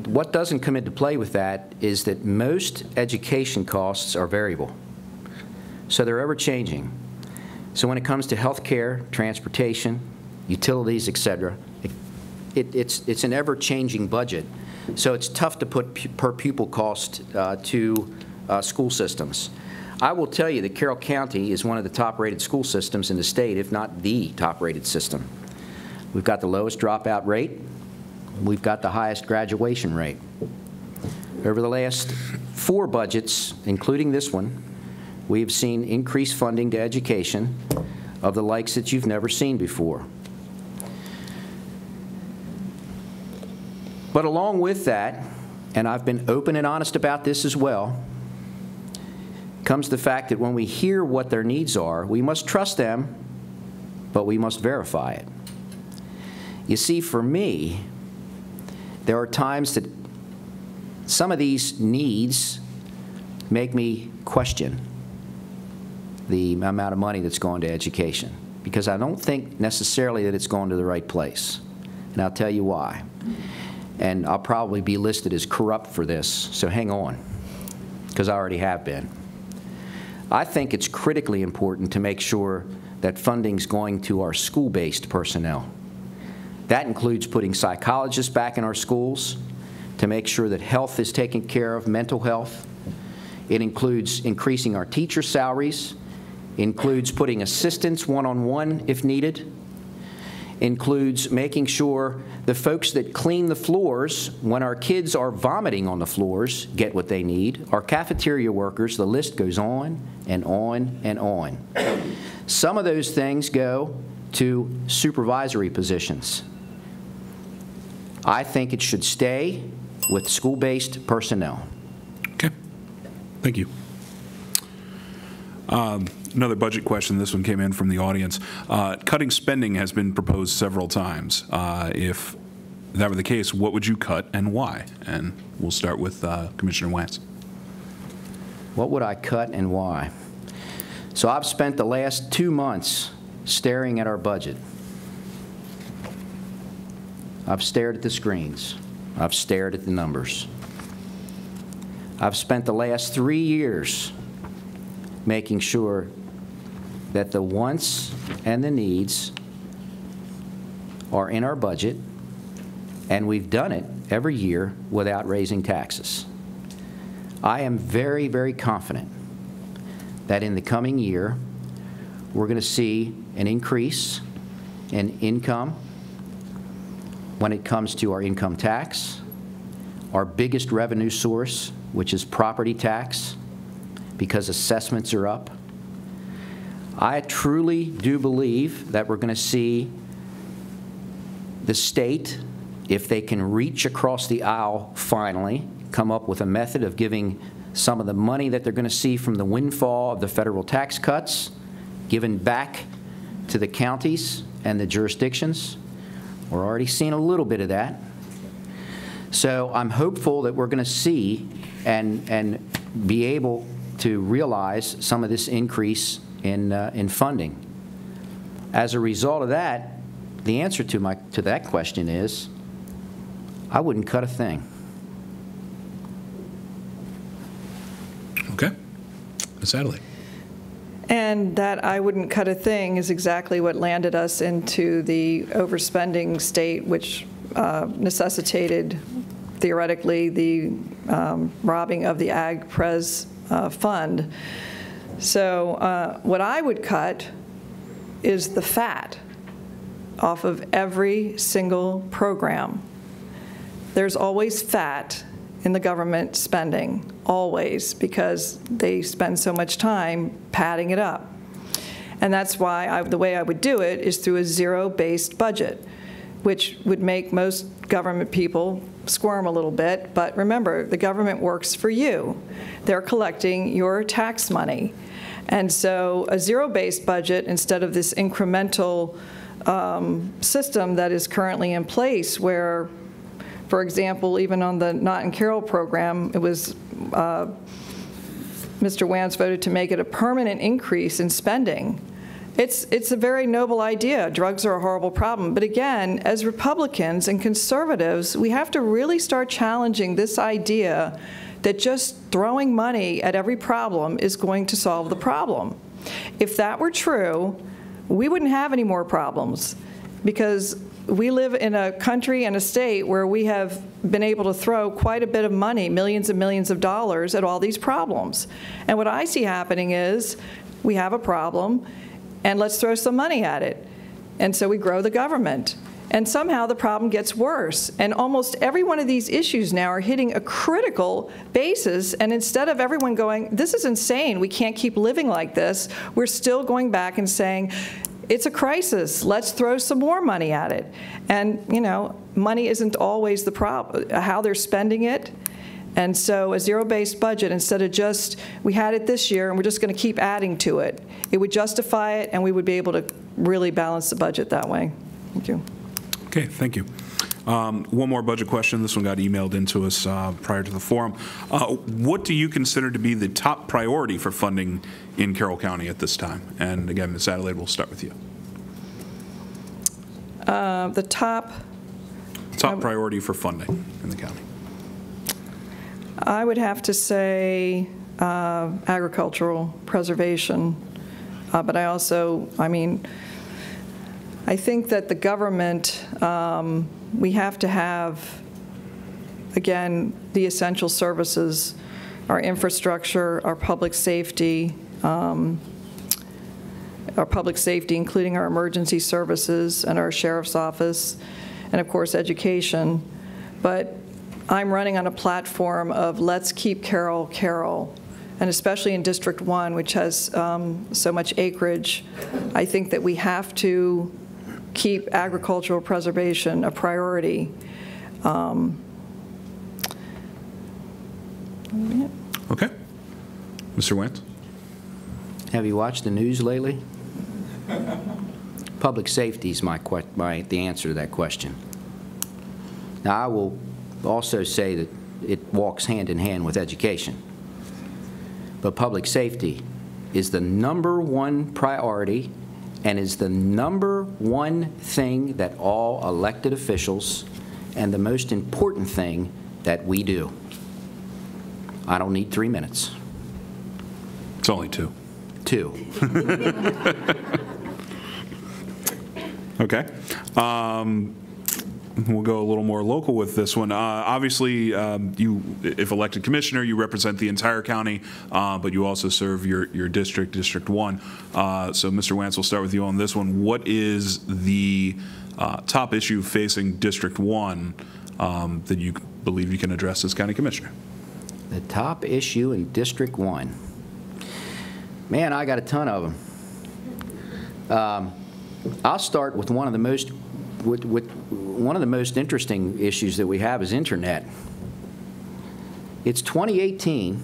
what doesn't come into play with that is that most education costs are variable. So they're ever changing. So when it comes to health care, transportation, utilities, et cetera, it's an ever-changing budget. So it's tough to put per pupil cost to school systems. I will tell you that Carroll County is one of the top-rated school systems in the state, if not the top-rated system. We've got the lowest dropout rate. We've got the highest graduation rate. Over the last 4 budgets, including this one, we have seen increased funding to education of the likes that you've never seen before. But along with that, and I've been open and honest about this as well, comes the fact that when we hear what their needs are, we must trust them, but we must verify it. You see, for me, there are times that some of these needs make me question the amount of money that's going to education, because I don't think necessarily that it's going to the right place. And I'll tell you why. And I'll probably be listed as corrupt for this, so hang on, because I already have been. I think it's critically important to make sure that funding's going to our school-based personnel. That includes putting psychologists back in our schools to make sure that health is taken care of, mental health. It includes increasing our teacher salaries, includes putting assistants one-on-one if needed, includes making sure the folks that clean the floors when our kids are vomiting on the floors get what they need, our cafeteria workers, the list goes on and on and on. Some of those things go to supervisory positions. I think it should stay with school-based personnel. Okay. Thank you. Another budget question. This one came in from the audience. Cutting spending has been proposed several times. If that were the case, what would you cut and why? And we'll start with Commissioner Wantz. What would I cut and why? So I've spent the last 2 months staring at our budget. I've stared at the screens. I've stared at the numbers. I've spent the last 3 years making sure that the wants and the needs are in our budget, and we've done it every year without raising taxes. I am very, very confident that in the coming year, we're going to see an increase in income when it comes to our income tax, our biggest revenue source, which is property tax, because assessments are up. I truly do believe that we're going to see the state, if they can reach across the aisle finally, come up with a method of giving some of the money that they're going to see from the windfall of the federal tax cuts given back to the counties and the jurisdictions. We're already seeing a little bit of that. So I'm hopeful that we're going to see and be able to realize some of this increase in funding. As a result of that, the answer to that question is, I wouldn't cut a thing. Okay. Ms. Adelaide. And that I wouldn't cut a thing is exactly what landed us into the overspending state, which necessitated, theoretically, the robbing of the Ag Pres fund. So what I would cut is the fat off of every single program. There's always fat in the government spending, always, because they spend so much time padding it up. And that's why the way I would do it is through a zero-based budget, which would make most government people squirm a little bit. But remember, the government works for you. They're collecting your tax money. And so a zero-based budget, instead of this incremental system that is currently in place where, for example, even on the Not in Carroll program, it was Mr. Wantz voted to make it a permanent increase in spending. It's a very noble idea. Drugs are a horrible problem. But again, as Republicans and conservatives, we have to really start challenging this idea that just throwing money at every problem is going to solve the problem. If that were true, we wouldn't have any more problems, because we live in a country and a state where we have been able to throw quite a bit of money, millions and millions of dollars, at all these problems. And what I see happening is we have a problem, and let's throw some money at it. And so we grow the government. And somehow the problem gets worse. And almost every one of these issues now are hitting a critical basis. And instead of everyone going, this is insane, we can't keep living like this, we're still going back and saying, it's a crisis, let's throw some more money at it. And, you know, money isn't always the problem, how they're spending it. And so a zero-based budget, instead of just, we had it this year and we're just going to keep adding to it, it would justify it and we would be able to really balance the budget that way. Thank you. Okay, thank you. One more budget question. This one got emailed into us prior to the forum. What do you consider to be the top priority for funding in Carroll County at this time? And again, Ms. Adelaide, we'll start with you. The top priority for funding in the county. I would have to say agricultural preservation, but I also, I think that the government, we have to have, again, the essential services, our infrastructure, our public safety, including our emergency services and our sheriff's office, and of course education. But I'm running on a platform of let's keep Carroll, Carroll. And especially in District 1, which has so much acreage, I think that we have to keep agricultural preservation a priority. Okay. Mr. Wantz? Have you watched the news lately? Public safety is the answer to that question. Now, I will also say that it walks hand in hand with education. But public safety is the #1 priority and is the #1 thing that all elected officials and the most important thing that we do. I don't need 3 minutes. It's only 2. 2. Okay. We'll go a little more local with this one. Obviously, you, if elected commissioner, you represent the entire county, but you also serve your district, District 1. So, Mr. Wantz, we'll start with you on this one. What is the top issue facing District 1 that you believe you can address as county commissioner? The top issue in District 1. Man, I got a ton of them. I'll start with one of the most interesting issues that we have is internet. It's 2018,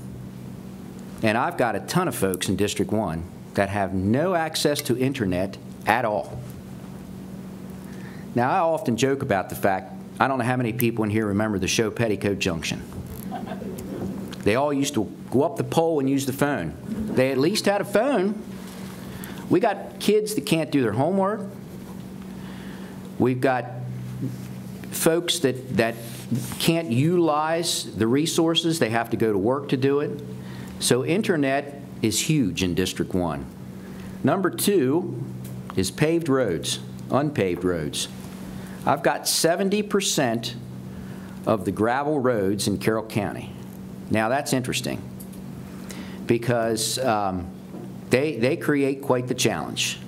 and I've got a ton of folks in District 1 that have no access to internet at all. Now, I often joke about the fact, I don't know how many people in here remember the show Petticoat Junction. They all used to go up the pole and use the phone. They at least had a phone. We got kids that can't do their homework. We've got folks that can't utilize the resources. They have to go to work to do it. So internet is huge in District 1. #2 is paved roads, unpaved roads. I've got 70% of the gravel roads in Carroll County. Now that's interesting because they create quite the challenge.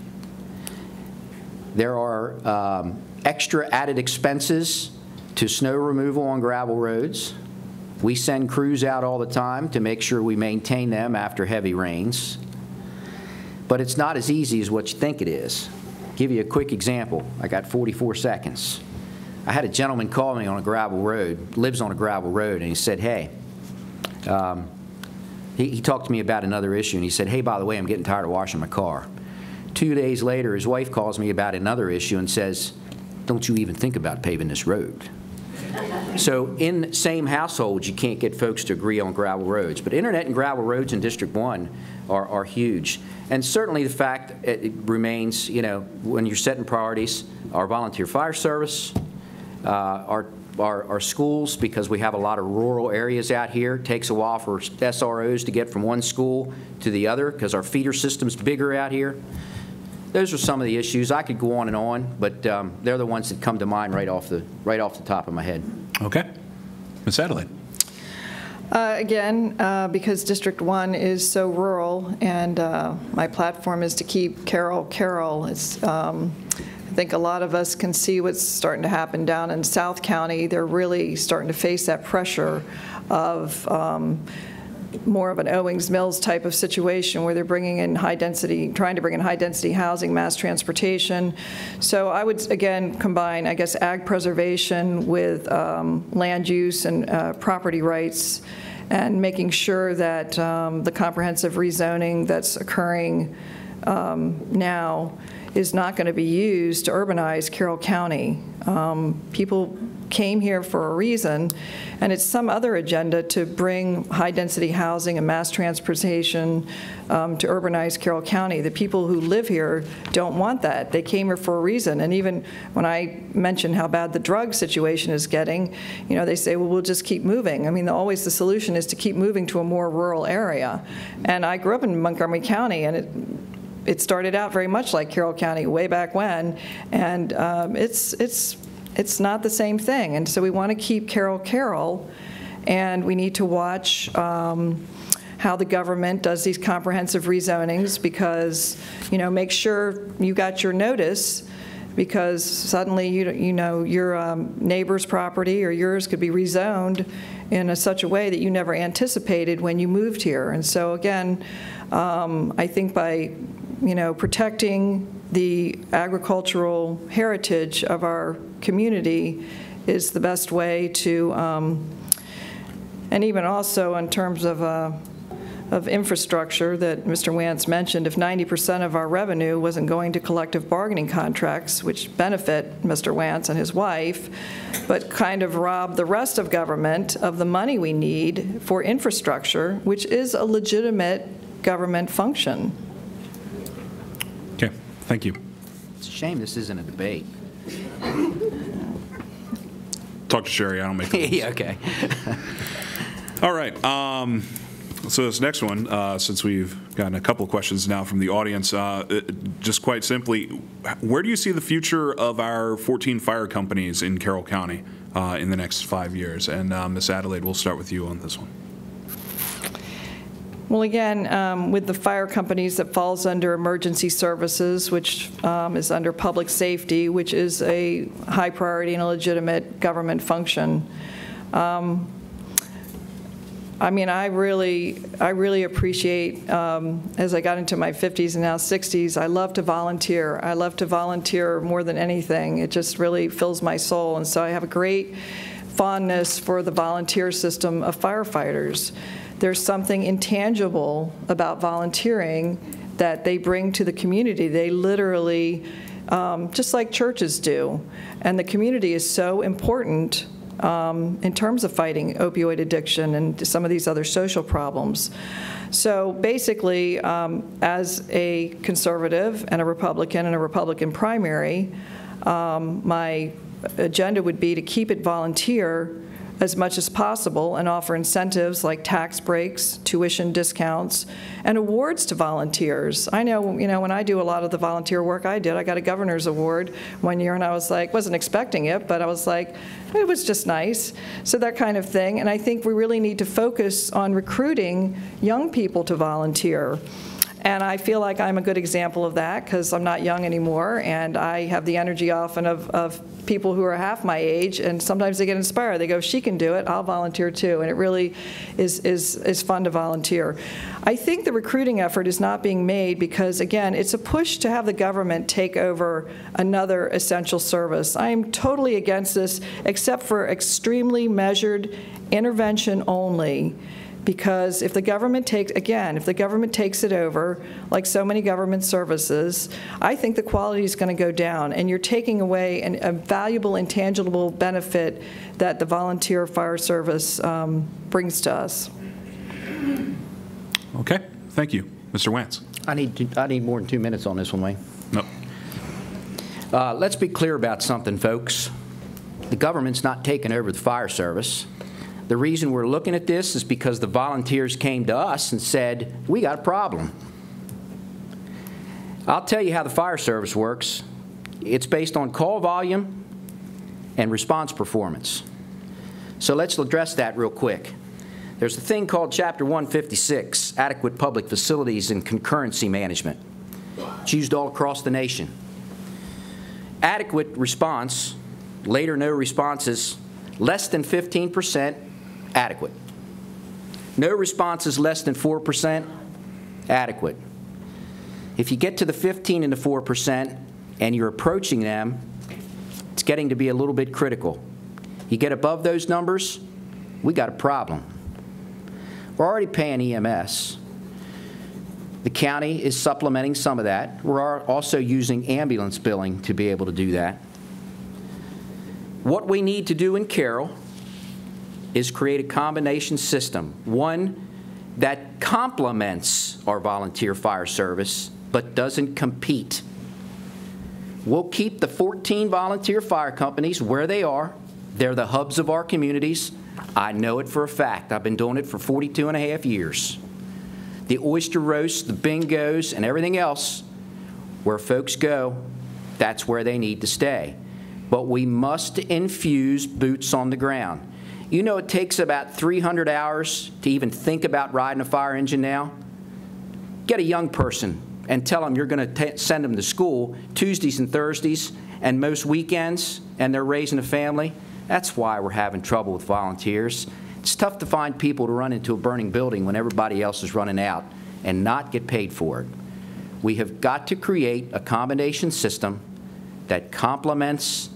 There are extra added expenses to snow removal on gravel roads. We send crews out all the time to make sure we maintain them after heavy rains. But it's not as easy as what you think it is. I'll give you a quick example. I got 44 seconds. I had a gentleman call me on a gravel road, lives on a gravel road, and he said, hey, he talked to me about another issue, and he said, hey, by the way, I'm getting tired of washing my car. 2 days later, his wife calls me about another issue and says, don't you even think about paving this road. So in the same household, you can't get folks to agree on gravel roads. But internet and gravel roads in District 1 are huge. And certainly the fact it remains, you know, when you're setting priorities, our volunteer fire service, our schools, because we have a lot of rural areas out here. It takes a while for SROs to get from one school to the other because our feeder system's bigger out here. those are some of the issues. I could go on, but they're the ones that come to mind right off the top of my head. Okay. Ms. Adelaide. Again, because District 1 is so rural, and my platform is to keep Carroll. It's, I think a lot of us can see what's starting to happen down in South County. They're really starting to face that pressure of more of an Owings Mills type of situation where they're bringing in trying to bring in high-density housing, mass transportation. So I would, again, combine, I guess, ag preservation with land use and property rights, and making sure that the comprehensive rezoning that's occurring now is not going to be used to urbanize Carroll County. People came here for a reason, and it's some other agenda to bring high-density housing and mass transportation to urbanize Carroll County. The people who live here don't want that. They came here for a reason. And even when I mention how bad the drug situation is getting, you know, they say, well, we'll just keep moving. I mean, always the solution is to keep moving to a more rural area. And I grew up in Montgomery County, and it started out very much like Carroll County way back when, and it's not the same thing. And so we want to keep Carroll, and we need to watch how the government does these comprehensive rezonings, because, you know, make sure you got your notice, because suddenly you know your neighbor's property or yours could be rezoned in such a way that you never anticipated when you moved here. And so again, I think by protecting the agricultural heritage of our community is the best way to, and even also in terms of infrastructure that Mr. Wantz mentioned, if 90% of our revenue wasn't going to collective bargaining contracts, which benefit Mr. Wantz and his wife, but kind of rob the rest of government of the money we need for infrastructure, which is a legitimate government function. Okay, thank you. It's a shame this isn't a debate. Talk to Sherry, I don't make rules. Yeah, okay. All right, so this next one, since we've gotten a couple of questions now from the audience, just quite simply, where do you see the future of our 14 fire companies in Carroll County in the next 5 years? And Ms. Adelaide, we'll start with you on this one. Well, again, with the fire companies, that falls under emergency services, which is under public safety, which is a high priority and a legitimate government function. I mean, I really appreciate, as I got into my 50s and now 60s, I love to volunteer. I love to volunteer more than anything. It just really fills my soul. And so I have a great fondness for the volunteer system of firefighters. There's something intangible about volunteering that they bring to the community. They literally, just like churches do. And the community is so important in terms of fighting opioid addiction and some of these other social problems. So basically, as a conservative and a Republican primary, my agenda would be to keep it volunteer as much as possible and offer incentives like tax breaks, tuition discounts, and awards to volunteers. I know, when I do a lot of the volunteer work I got a governor's award one year, and I was like, wasn't expecting it, but I was like, it was just nice. So that kind of thing. And I think we really need to focus on recruiting young people to volunteer. And I feel like I'm a good example of that, because I'm not young anymore, and I have the energy often of people who are half my age, and sometimes they get inspired. They go, she can do it, I'll volunteer too. And it really is fun to volunteer. I think the recruiting effort is not being made because, again, it's a push to have the government take over another essential service. I am totally against this, except for extremely measured intervention only. Because if the government takes it over, like so many government services, I think the quality is going to go down, and you're taking away a valuable, intangible benefit that the volunteer fire service brings to us. Okay, thank you. Mr. Wantz. I need more than 2 minutes on this one, Wayne. No. Let's be clear about something, folks. The government's not taking over the fire service. The reason we're looking at this is because the volunteers came to us and said, we got a problem. I'll tell you how the fire service works. It's based on call volume and response performance. So let's address that real quick. There's a thing called Chapter 156, Adequate Public Facilities and Concurrency Management. It's used all across the nation. Adequate response, later no responses, less than 15%, adequate. No responses less than 4%, adequate. If you get to the 15 and the 4% and you're approaching them, it's getting to be a little bit critical. You get above those numbers, we got a problem. We're already paying EMS. The county is supplementing some of that. We're also using ambulance billing to be able to do that. What we need to do in Carroll is create a combination system, one that complements our volunteer fire service but doesn't compete. We'll keep the 14 volunteer fire companies where they are. They're the hubs of our communities. I know it for a fact. I've been doing it for 42 and a half years. The oyster roasts, the bingos, and everything else, where folks go, that's where they need to stay. But we must infuse boots on the ground. You know it takes about 300 hours to even think about riding a fire engine now? Get a young person and tell them you're going to send them to school Tuesdays and Thursdays and most weekends, and they're raising a family. That's why we're having trouble with volunteers. It's tough to find people to run into a burning building when everybody else is running out and not get paid for it. We have got to create a combination system that complements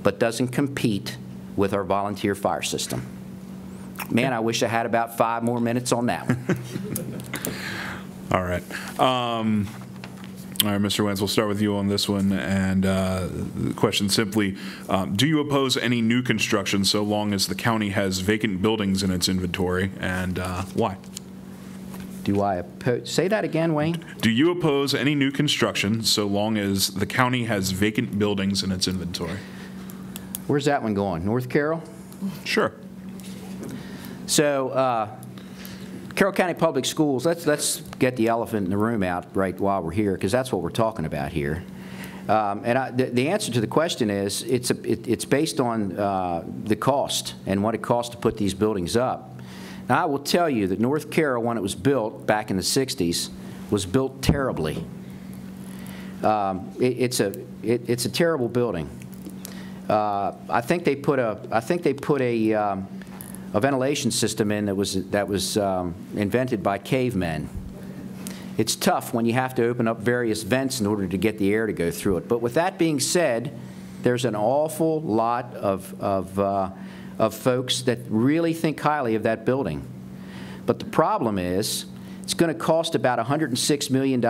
but doesn't compete with our volunteer fire system. Man, I wish I had about 5 more minutes on that one. All right. All right, Mr. Wantz, we'll start with you on this one. And the question simply, do you oppose any new construction so long as the county has vacant buildings in its inventory, and why? Do I oppose? Say that again, Wayne. Do you oppose any new construction so long as the county has vacant buildings in its inventory? Where's that one going? North Carroll? Sure. So, Carroll County Public Schools, let's get the elephant in the room out right while we're here, because that's what we're talking about here. The answer to the question is it's based on the cost and what it costs to put these buildings up. Now, I will tell you that North Carroll, when it was built back in the 60s, was built terribly. It's a terrible building. I think they put a ventilation system in that was invented by cavemen. It's tough when you have to open up various vents in order to get the air to go through it. But with that being said, there's an awful lot of folks that really think highly of that building. But the problem is, it's going to cost about $106 million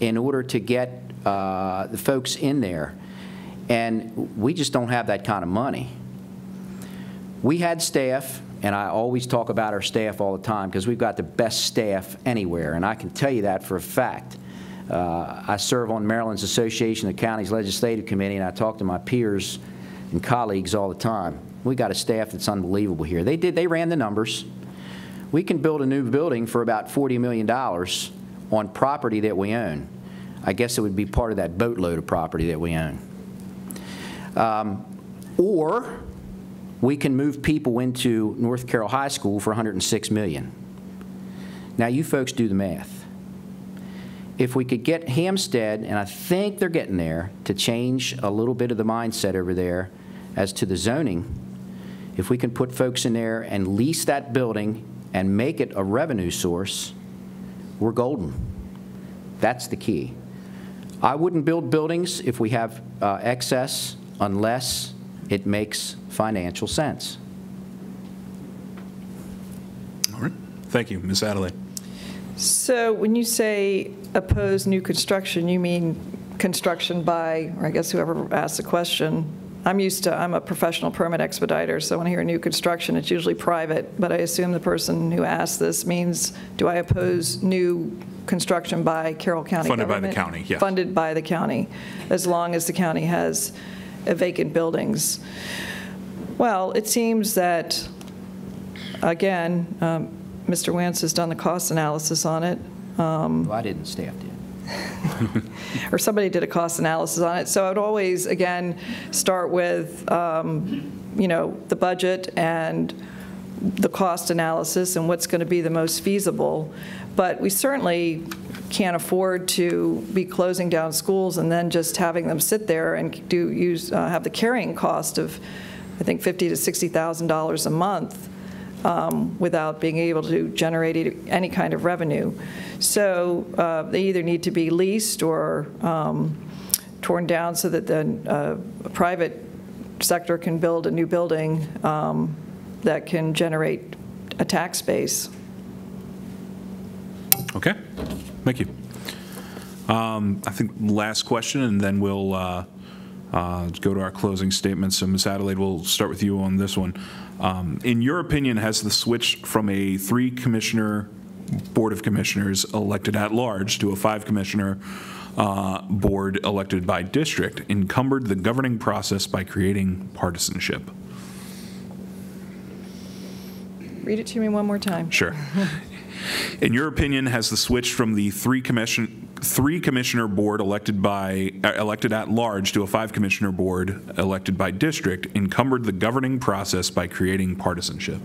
in order to get the folks in there. And we just don't have that kind of money. We had staff, and I always talk about our staff all the time because we've got the best staff anywhere, and I can tell you that for a fact. I serve on Maryland's Association of Counties Legislative Committee, and I talk to my peers and colleagues all the time. We got a staff that's unbelievable here. They ran the numbers. We can build a new building for about $40 million on property that we own. I guess it would be part of that boatload of property that we own. Or we can move people into North Carroll High School for $106 million. Now, you folks do the math. If we could get Hampstead, and I think they're getting there, to change a little bit of the mindset over there as to the zoning, if we can put folks in there and lease that building and make it a revenue source, we're golden. That's the key. I wouldn't build buildings if we have excess unless it makes financial sense. All right. Thank you. Ms. Adelaide. So when you say oppose new construction, you mean construction by, or I guess whoever asked the question. I'm a professional permit expediter, so when I hear new construction, it's usually private, but I assume the person who asked this means, do I oppose new construction by Carroll County government? Funded by the county, yes. Funded by the county, as long as the county has vacant buildings. Well, it seems that, again, Mr. Wantz has done the cost analysis on it. Well, I didn't, staff did. or somebody did a cost analysis on it. So I would always, again, start with, you know, the budget and the cost analysis and what's going to be the most feasible. But we certainly can't afford to be closing down schools and then just having them sit there and have the carrying cost of, I think, $50,000 to $60,000 a month without being able to generate any kind of revenue. So they either need to be leased or torn down so that the private sector can build a new building that can generate a tax base. Okay, thank you. I think last question, and then we'll go to our closing statements. So Ms. Adelaide, we'll start with you on this one. In your opinion, has the switch from a 3-commissioner Board of Commissioners elected at large to a 5-commissioner board elected by district encumbered the governing process by creating partisanship? Read it to me one more time. Sure. In your opinion, has the switch from the 3-commissioner board elected at large to a 5-commissioner board elected by district encumbered the governing process by creating partisanship?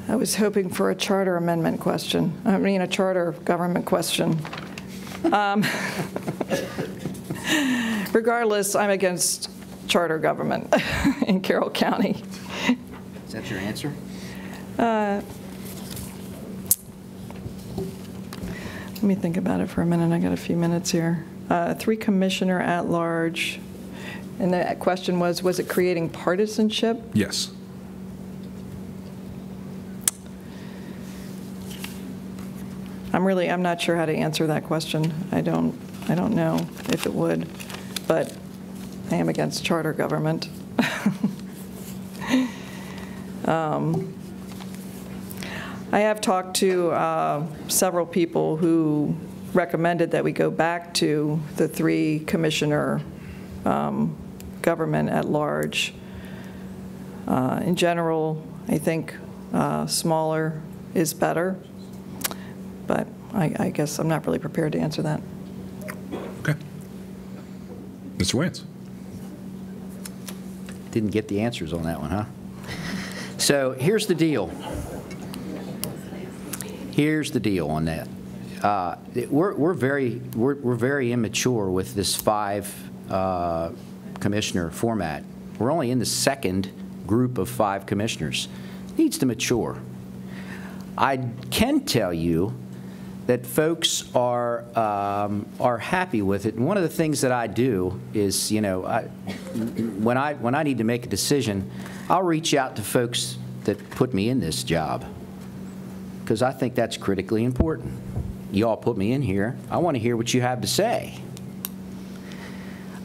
I was hoping for a charter amendment question. I mean, a charter government question. Regardless, I'm against charter government in Carroll County. Is that your answer? Let me think about it for a minute. I got a few minutes here. 3-commissioner at large. And the question was it creating partisanship? Yes. I'm not sure how to answer that question. I don't know if it would, but I am against charter government. I have talked to several people who recommended that we go back to the 3-commissioner government at large. In general, I think smaller is better, but I guess I'm not really prepared to answer that. Okay. Mr. Wantz. Didn't get the answers on that one, huh? So here's the deal. Here's the deal on that. We're very immature with this 5-commissioner format. We're only in the second group of 5 commissioners. It needs to mature. I can tell you that folks are happy with it. And one of the things that I do is, you know, when I need to make a decision, I'll reach out to folks that put me in this job, because I think that's critically important. You all put me in here. I want to hear what you have to say.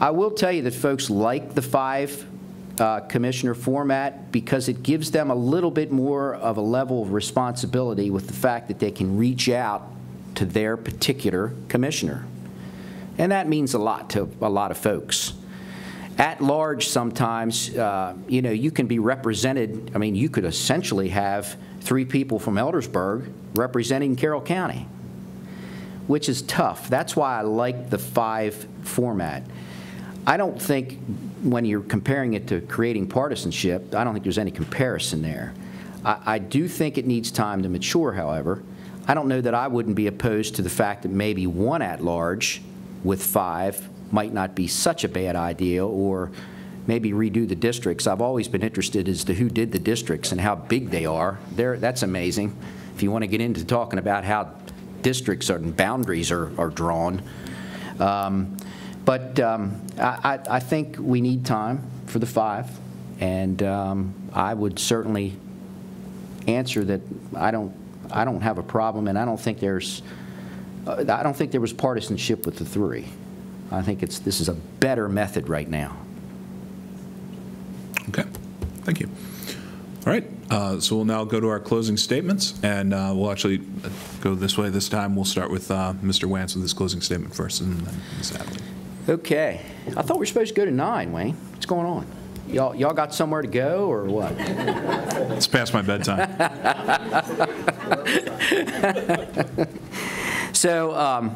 I will tell you that folks like the 5-commissioner format because it gives them a little bit more of a level of responsibility with the fact that they can reach out to their particular commissioner. And that means a lot to a lot of folks. At large, sometimes, you know, you can be represented. I mean, you could essentially have 3 people from Eldersburg representing Carroll County, which is tough. That's why I like the 5 format. I don't think when you're comparing it to creating partisanship, I don't think there's any comparison there. I do think it needs time to mature, however. I don't know that I wouldn't be opposed to the fact that maybe 1 at-large with 5 might not be such a bad idea, or maybe redo the districts. I've always been interested as to who did the districts and how big they are. That's amazing. If you want to get into talking about how districts and boundaries are drawn. But I think we need time for the 5, and I would certainly answer that I don't have a problem, and I don't think there was partisanship with the 3. I think this is a better method right now. Okay, thank you. All right, so we'll now go to our closing statements, and we'll actually go this way this time. We'll start with Mr. Wantz with his closing statement first, and then Ms. Adelaide. Okay. I thought we were supposed to go to 9, Wayne. What's going on? Y'all got somewhere to go or what? It's past my bedtime. So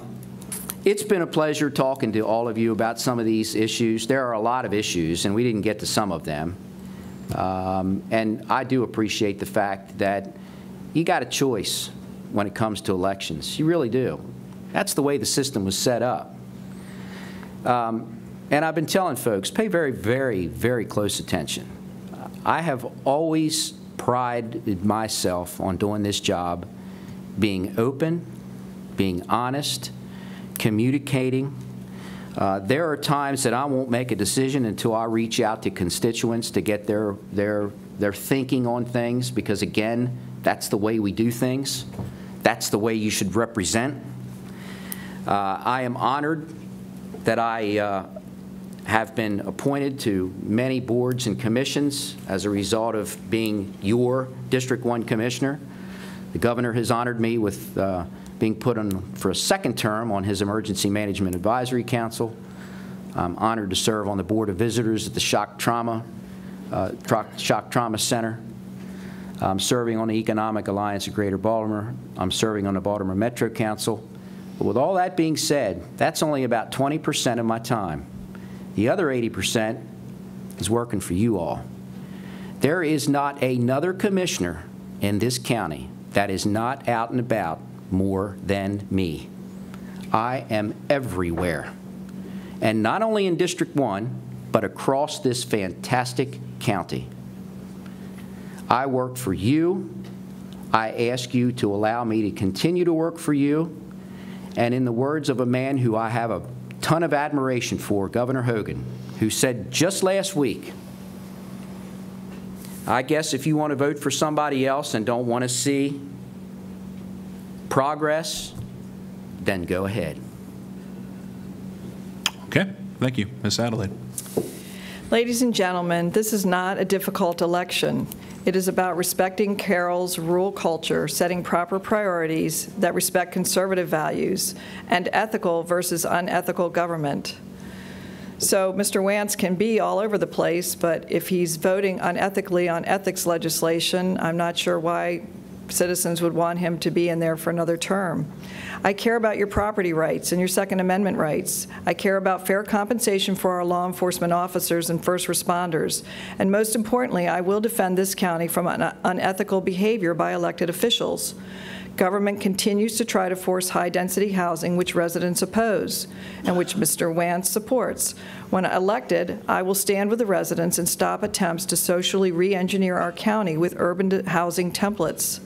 it's been a pleasure talking to all of you about some of these issues. There are a lot of issues, and we didn't get to some of them. And I do appreciate the fact that you got a choice when it comes to elections. You really do. That's the way the system was set up. And I've been telling folks, pay very, very, very close attention. I have always prided myself on doing this job, being open, being honest, communicating. There are times that I won't make a decision until I reach out to constituents to get their thinking on things, because again, that's the way we do things. That's the way you should represent. I am honored that I have been appointed to many boards and commissions as a result of being your District 1 Commissioner. The Governor has honored me with being put on for a second term on his Emergency Management Advisory Council. I'm honored to serve on the Board of Visitors at the Shock Trauma Center. I'm serving on the Economic Alliance of Greater Baltimore. I'm serving on the Baltimore Metro Council. But with all that being said, that's only about 20% of my time. The other 80% is working for you all. There is not another commissioner in this county that is not out and about more than me. I am everywhere. And not only in District 1, but across this fantastic county. I work for you. I ask you to allow me to continue to work for you. And in the words of a man who I have a ton of admiration for, Governor Hogan, who said just last week, I guess if you want to vote for somebody else and don't want to see progress, then go ahead. Okay, thank you. Ms. Adelaide. Ladies and gentlemen, this is not a difficult election. It is about respecting Carroll's rural culture, setting proper priorities that respect conservative values, and ethical versus unethical government. So Mr. Wantz can be all over the place, but if he's voting unethically on ethics legislation, I'm not sure why citizens would want him to be in there for another term. I care about your property rights and your Second Amendment rights. I care about fair compensation for our law enforcement officers and first responders. And most importantly, I will defend this county from unethical behavior by elected officials. Government continues to try to force high-density housing, which residents oppose, and which Mr. Wantz supports. When elected, I will stand with the residents and stop attempts to socially re-engineer our county with urban housing templates.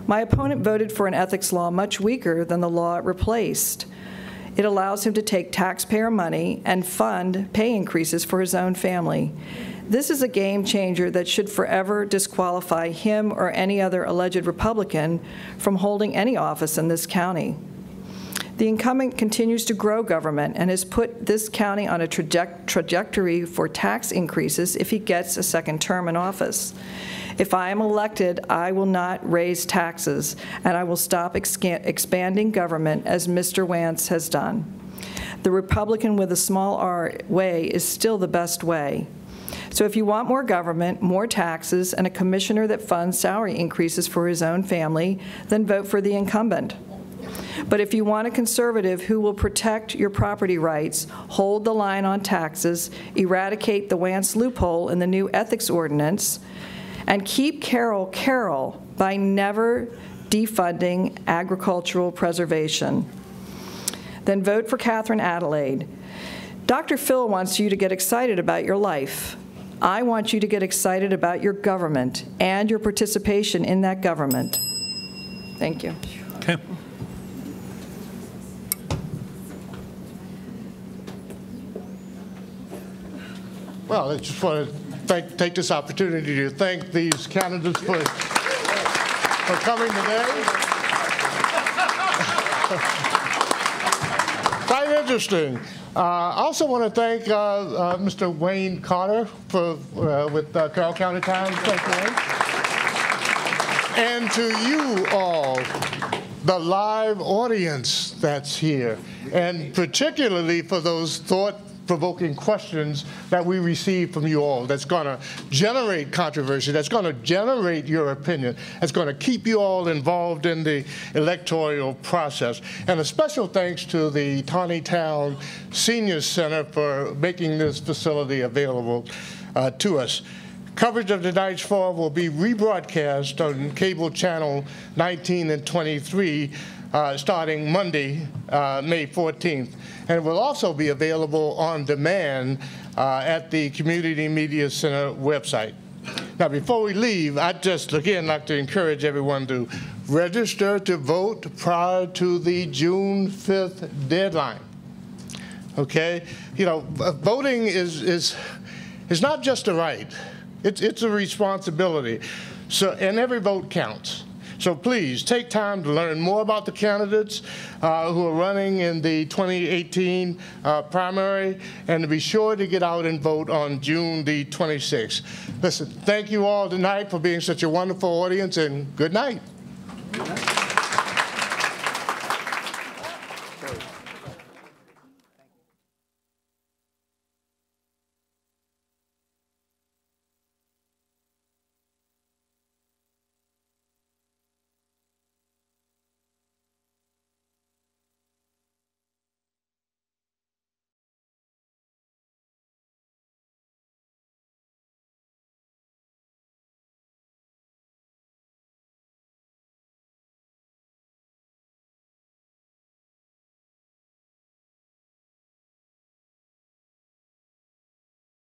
My opponent voted for an ethics law much weaker than the law it replaced. It allows him to take taxpayer money and fund pay increases for his own family. This is a game changer that should forever disqualify him or any other alleged Republican from holding any office in this county. The incumbent continues to grow government and has put this county on a trajectory for tax increases if he gets a second term in office. If I am elected, I will not raise taxes, and I will stop expanding government as Mr. Wantz has done. The Republican with a small r way is still the best way. So if you want more government, more taxes, and a commissioner that funds salary increases for his own family, then vote for the incumbent. But if you want a conservative who will protect your property rights, hold the line on taxes, eradicate the Wantz loophole in the new ethics ordinance, and keep Carroll Carroll by never defunding agricultural preservation, then vote for Katherine Adelaide. Dr. Phil wants you to get excited about your life. I want you to get excited about your government and your participation in that government. Thank you. Okay. Well, I just want to take this opportunity to thank these candidates for coming today. Quite interesting. I also want to thank Mr. Wayne Carter with Carroll County Times. Thank you, Wayne. And to you all, the live audience that's here, and particularly for those thoughtful provoking questions that we receive from you all that's going to generate controversy, that's going to generate your opinion, that's going to keep you all involved in the electoral process. And a special thanks to the Town Senior Center for making this facility available to us. Coverage of tonight's forum will be rebroadcast on cable channel 19 and 23 starting Monday, May 14th. And it will also be available on demand at the Community Media Center website. Now, before we leave, I'd just, again, like to encourage everyone to register to vote prior to the June 5th deadline. Okay? You know, voting is not just a right. It's a responsibility. So, and every vote counts. So please take time to learn more about the candidates who are running in the 2018 primary, and to be sure to get out and vote on June the 26th. Listen, thank you all tonight for being such a wonderful audience, and good night.